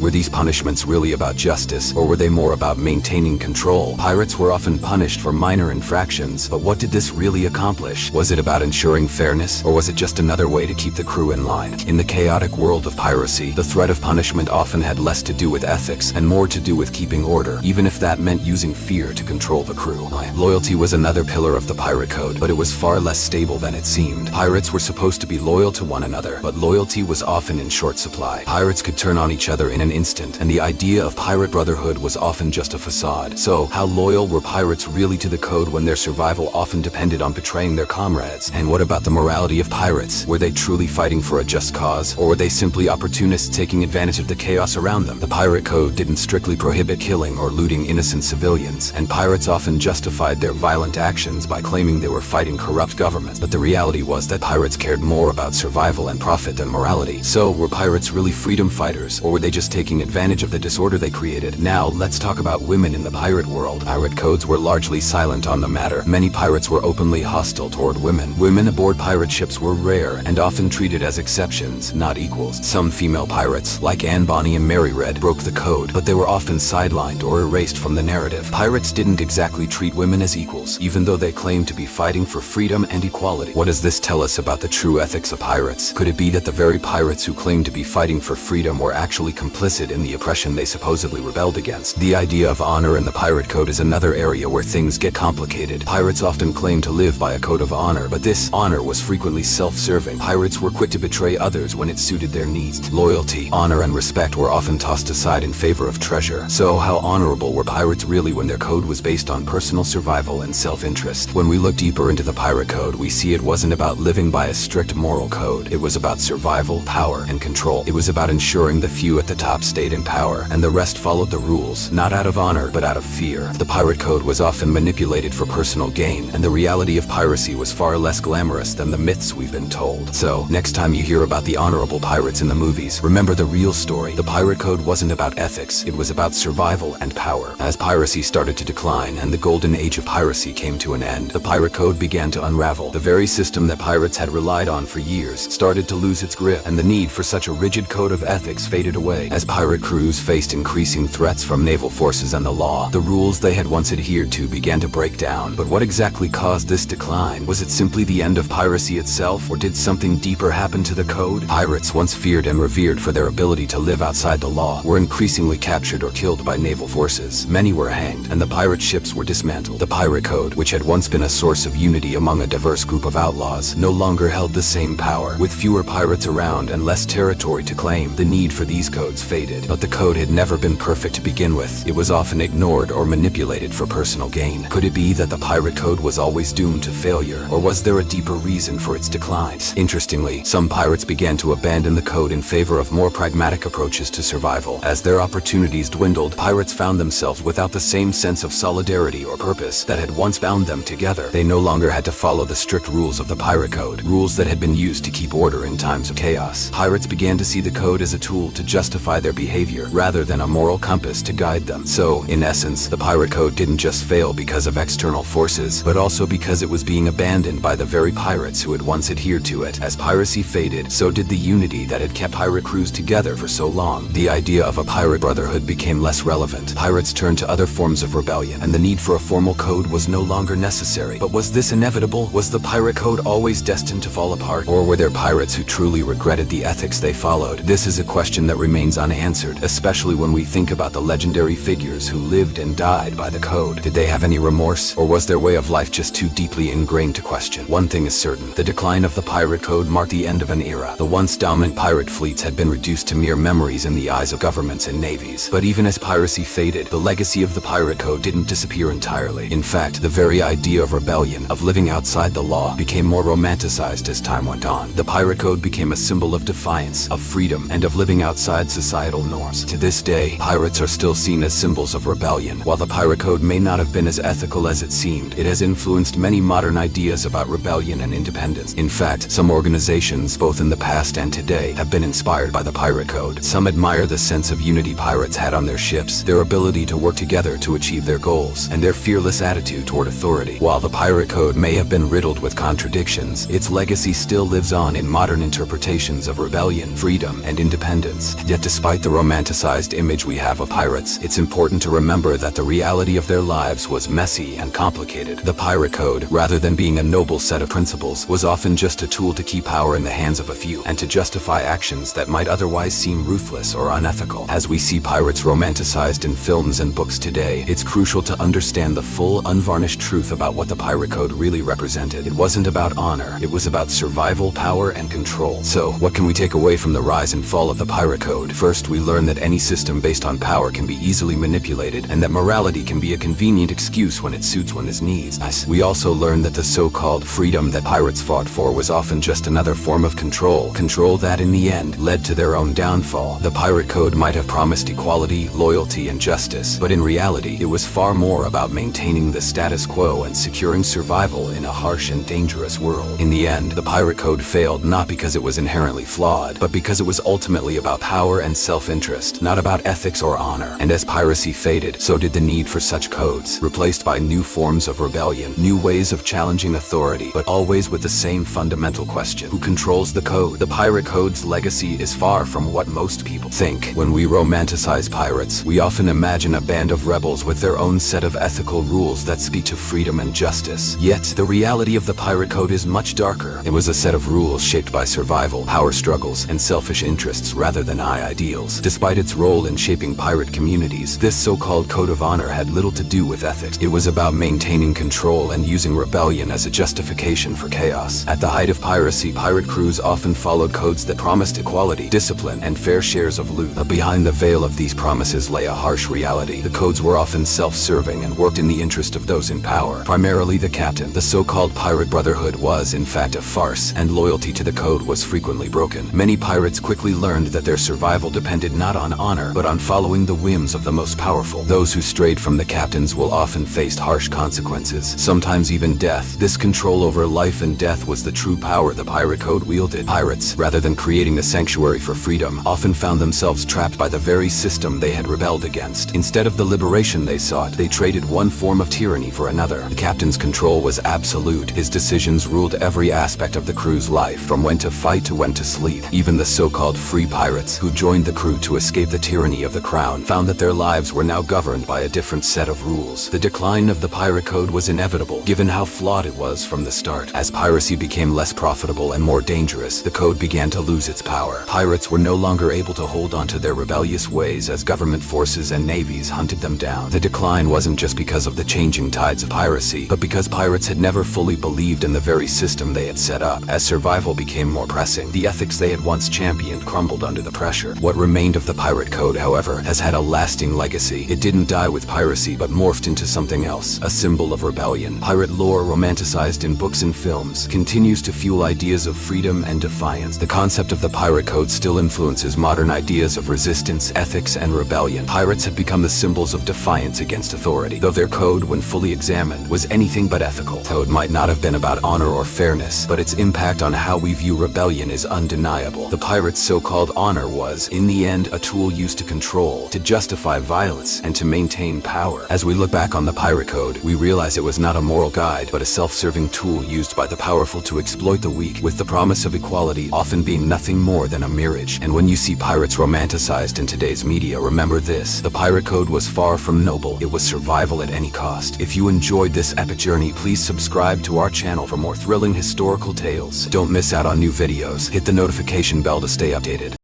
Were these punishments really about justice, or were they more about maintaining control? Pirates were often punished for minor infractions, but what did this really accomplish? Was it about ensuring fairness, or was it just another way to keep the crew in line? In the chaotic world of piracy, the threat of punishment often had less to do with ethics and more to do with keeping order, even if that meant using fear to control the crew. Loyalty was another pillar of the pirate code, but it was far less stable than it seemed. Pirates were supposed to be loyal to one another, but loyalty was often in short supply. Pirates could turn on each other in an instant, and the idea of pirate brotherhood was often just a facade. So, how loyal were pirates really to the code when their survival often depended on betraying their comrades? And what about the morality of pirates? Were they truly fighting for a just cause, or were they simply opportunists taking advantage of the chaos around them? The pirate code didn't strictly prohibit killing or looting innocent civilians, and pirates often justified their violent actions by claiming they were fighting corrupt governments. But the reality was that pirates cared more about survival and profit than morality. So, were pirates really freedom fighters, or were they just taking advantage of the disorder they created? Now, let's talk about women in the pirate world. Pirate codes were largely silent on the matter. Many pirates were openly hostile toward women. Women aboard pirate ships were rare and often treated as exceptions, not equals. Some female pirates, like Anne Bonny Mary read broke the code, but they were often sidelined or erased from the narrative. Pirates didn't exactly treat women as equals, even though they claimed to be fighting for freedom and equality. What does this tell us about the true ethics of pirates? Could it be that the very pirates who claimed to be fighting for freedom were actually complicit in the oppression they supposedly rebelled against? The idea of honor in the pirate code is another area where things get complicated. Pirates often claim to live by a code of honor, but this honor was frequently self-serving. Pirates were quick to betray others when it suited their needs. Loyalty, honor, and respect were often tossed aside in favor of treasure. So how honorable were pirates really when their code was based on personal survival and self-interest? When we look deeper into the pirate code, we see it wasn't about living by a strict moral code. It was about survival, power, and control. It was about ensuring the few at the top stayed in power, and the rest followed the rules, not out of honor, but out of fear. The pirate code was often manipulated for personal gain, and the reality of piracy was far less glamorous than the myths we've been told. So, next time you hear about the honorable pirates in the movies, remember the real story. The pirate code wasn't about ethics, it was about survival and power. As piracy started to decline and the golden age of piracy came to an end, the pirate code began to unravel. The very system that pirates had relied on for years started to lose its grip, and the need for such a rigid code of ethics faded away. As pirate crews faced increasing threats from naval forces and the law, the rules they had once adhered to began to break down. But what exactly caused this decline? Was it simply the end of piracy itself, or did something deeper happen to the code? Pirates, once feared and revered for their ability to live outside the law, were increasingly captured or killed by naval forces. Many were hanged, and the pirate ships were dismantled. The pirate code, which had once been a source of unity among a diverse group of outlaws, no longer held the same power. With fewer pirates around and less territory to claim, the need for these codes faded. But the code had never been perfect to begin with. It was often ignored or manipulated for personal gain. Could it be that the pirate code was always doomed to failure, or was there a deeper reason for its decline? Interestingly, some pirates began to abandon the code in favor of more pragmatic approaches to survival. As their opportunities dwindled, pirates found themselves without the same sense of solidarity or purpose that had once bound them together. They no longer had to follow the strict rules of the pirate code, rules that had been used to keep order in times of chaos. Pirates began to see the code as a tool to justify their behavior, rather than a moral compass to guide them. So, in essence, the pirate code didn't just fail because of external forces, but also because it was being abandoned by the very pirates who had once adhered to it. As piracy faded, so did the unity that had kept pirate crews together for so long. The idea of a pirate brotherhood became less relevant. Pirates turned to other forms of rebellion, and the need for a formal code was no longer necessary. But was this inevitable? Was the pirate code always destined to fall apart? Or were there pirates who truly regretted the ethics they followed? This is a question that remains unanswered, especially when we think about the legendary figures who lived and died by the code. Did they have any remorse, or was their way of life just too deeply ingrained to question? One thing is certain: the decline of the pirate code marked the end of an era. The once dominant pirate fleets had been reduced to mere memories in the eyes of governments and navies. But even as piracy faded, the legacy of the pirate code didn't disappear entirely. In fact, the very idea of rebellion, of living outside the law, became more romanticized as time went on. The pirate code became a symbol of defiance, of freedom, and of living outside societal norms. To this day, pirates are still seen as symbols of rebellion. While the pirate code may not have been as ethical as it seemed, it has influenced many modern ideas about rebellion and independence. In fact, some organizations, both in the past and today, have been inspired by the pirate code. Some admire the sense of unity pirates had on their ships, their ability to work together to achieve their goals, and their fearless attitude toward authority. While the pirate code may have been riddled with contradictions, its legacy still lives on in modern interpretations of rebellion, freedom, and independence. Yet despite the romanticized image we have of pirates, it's important to remember that the reality of their lives was messy and complicated. The pirate code, rather than being a noble set of principles, was often just a tool to keep power in the hands of a few, and to justify actions that might otherwise seem ruthless or unethical. As we see pirates romanticized in films and books today, it's crucial to understand the full, unvarnished truth about what the pirate code really represented. It wasn't about honor, it was about survival, power, and control. So, what can we take away from the rise and fall of the pirate code? First, we learn that any system based on power can be easily manipulated, and that morality can be a convenient excuse when it suits one's needs. We also learn that the so-called freedom that pirates fought for was often just another form of control that in the end led to their own downfall. The pirate code might have promised equality, loyalty, and justice, but in reality, it was far more about maintaining the status quo and securing survival in a harsh and dangerous world. In the end, the pirate code failed not because it was inherently flawed, but because it was ultimately about power and self-interest, not about ethics or honor. And as piracy faded, so did the need for such codes, replaced by new forms of rebellion, new ways of challenging authority, but always with the same fundamental question: who controls the code? The pirate code's legacy is far from what most people When we romanticize pirates, we often imagine a band of rebels with their own set of ethical rules that speak to freedom and justice. Yet, the reality of the pirate code is much darker. It was a set of rules shaped by survival, power struggles, and selfish interests rather than high ideals. Despite its role in shaping pirate communities, this so-called code of honor had little to do with ethics. It was about maintaining control and using rebellion as a justification for chaos. At the height of piracy, pirate crews often followed codes that promised equality, discipline, and fair shares of loot. But behind the veil of these promises lay a harsh reality. The codes were often self-serving and worked in the interest of those in power, primarily the captain. The so-called pirate brotherhood was, in fact, a farce, and loyalty to the code was frequently broken. Many pirates quickly learned that their survival depended not on honor, but on following the whims of the most powerful. Those who strayed from the captains will often face harsh consequences, sometimes even death. This control over life and death was the true power the pirate code wielded. Pirates, rather than creating a sanctuary for freedom, often found themselves trapped by the very system they had rebelled against. Instead of the liberation they sought, they traded one form of tyranny for another. The captain's control was absolute. His decisions ruled every aspect of the crew's life, from when to fight to when to sleep. Even the so-called free pirates, who joined the crew to escape the tyranny of the crown, found that their lives were now governed by a different set of rules. The decline of the pirate code was inevitable, given how flawed it was from the start. As piracy became less profitable and more dangerous, the code began to lose its power. Pirates were no longer able to hold on to their rebellious ways as government forces and navies hunted them down. The decline wasn't just because of the changing tides of piracy, but because pirates had never fully believed in the very system they had set up. As survival became more pressing, the ethics they had once championed crumbled under the pressure. What remained of the pirate code, however, has had a lasting legacy. It didn't die with piracy, but morphed into something else, a symbol of rebellion. Pirate lore, romanticized in books and films, continues to fuel ideas of freedom and defiance. The concept of the pirate code still influences modern ideas of resistance, ethics, and rebellion. Pirates have become the symbols of defiance against authority, though their code, when fully examined, was anything but ethical. The code might not have been about honor or fairness, but its impact on how we view rebellion is undeniable. The pirates' so-called honor was, in the end, a tool used to control, to justify violence, and to maintain power. As we look back on the pirate code, we realize it was not a moral guide, but a self-serving tool used by the powerful to exploit the weak, with the promise of equality often being nothing more than a mirage. And when you see pirates romanticized in today's media, remember this: the pirate code was far from noble. It was survival at any cost. If you enjoyed this epic journey, please subscribe to our channel for more thrilling historical tales. Don't miss out on new videos. Hit the notification bell to stay updated.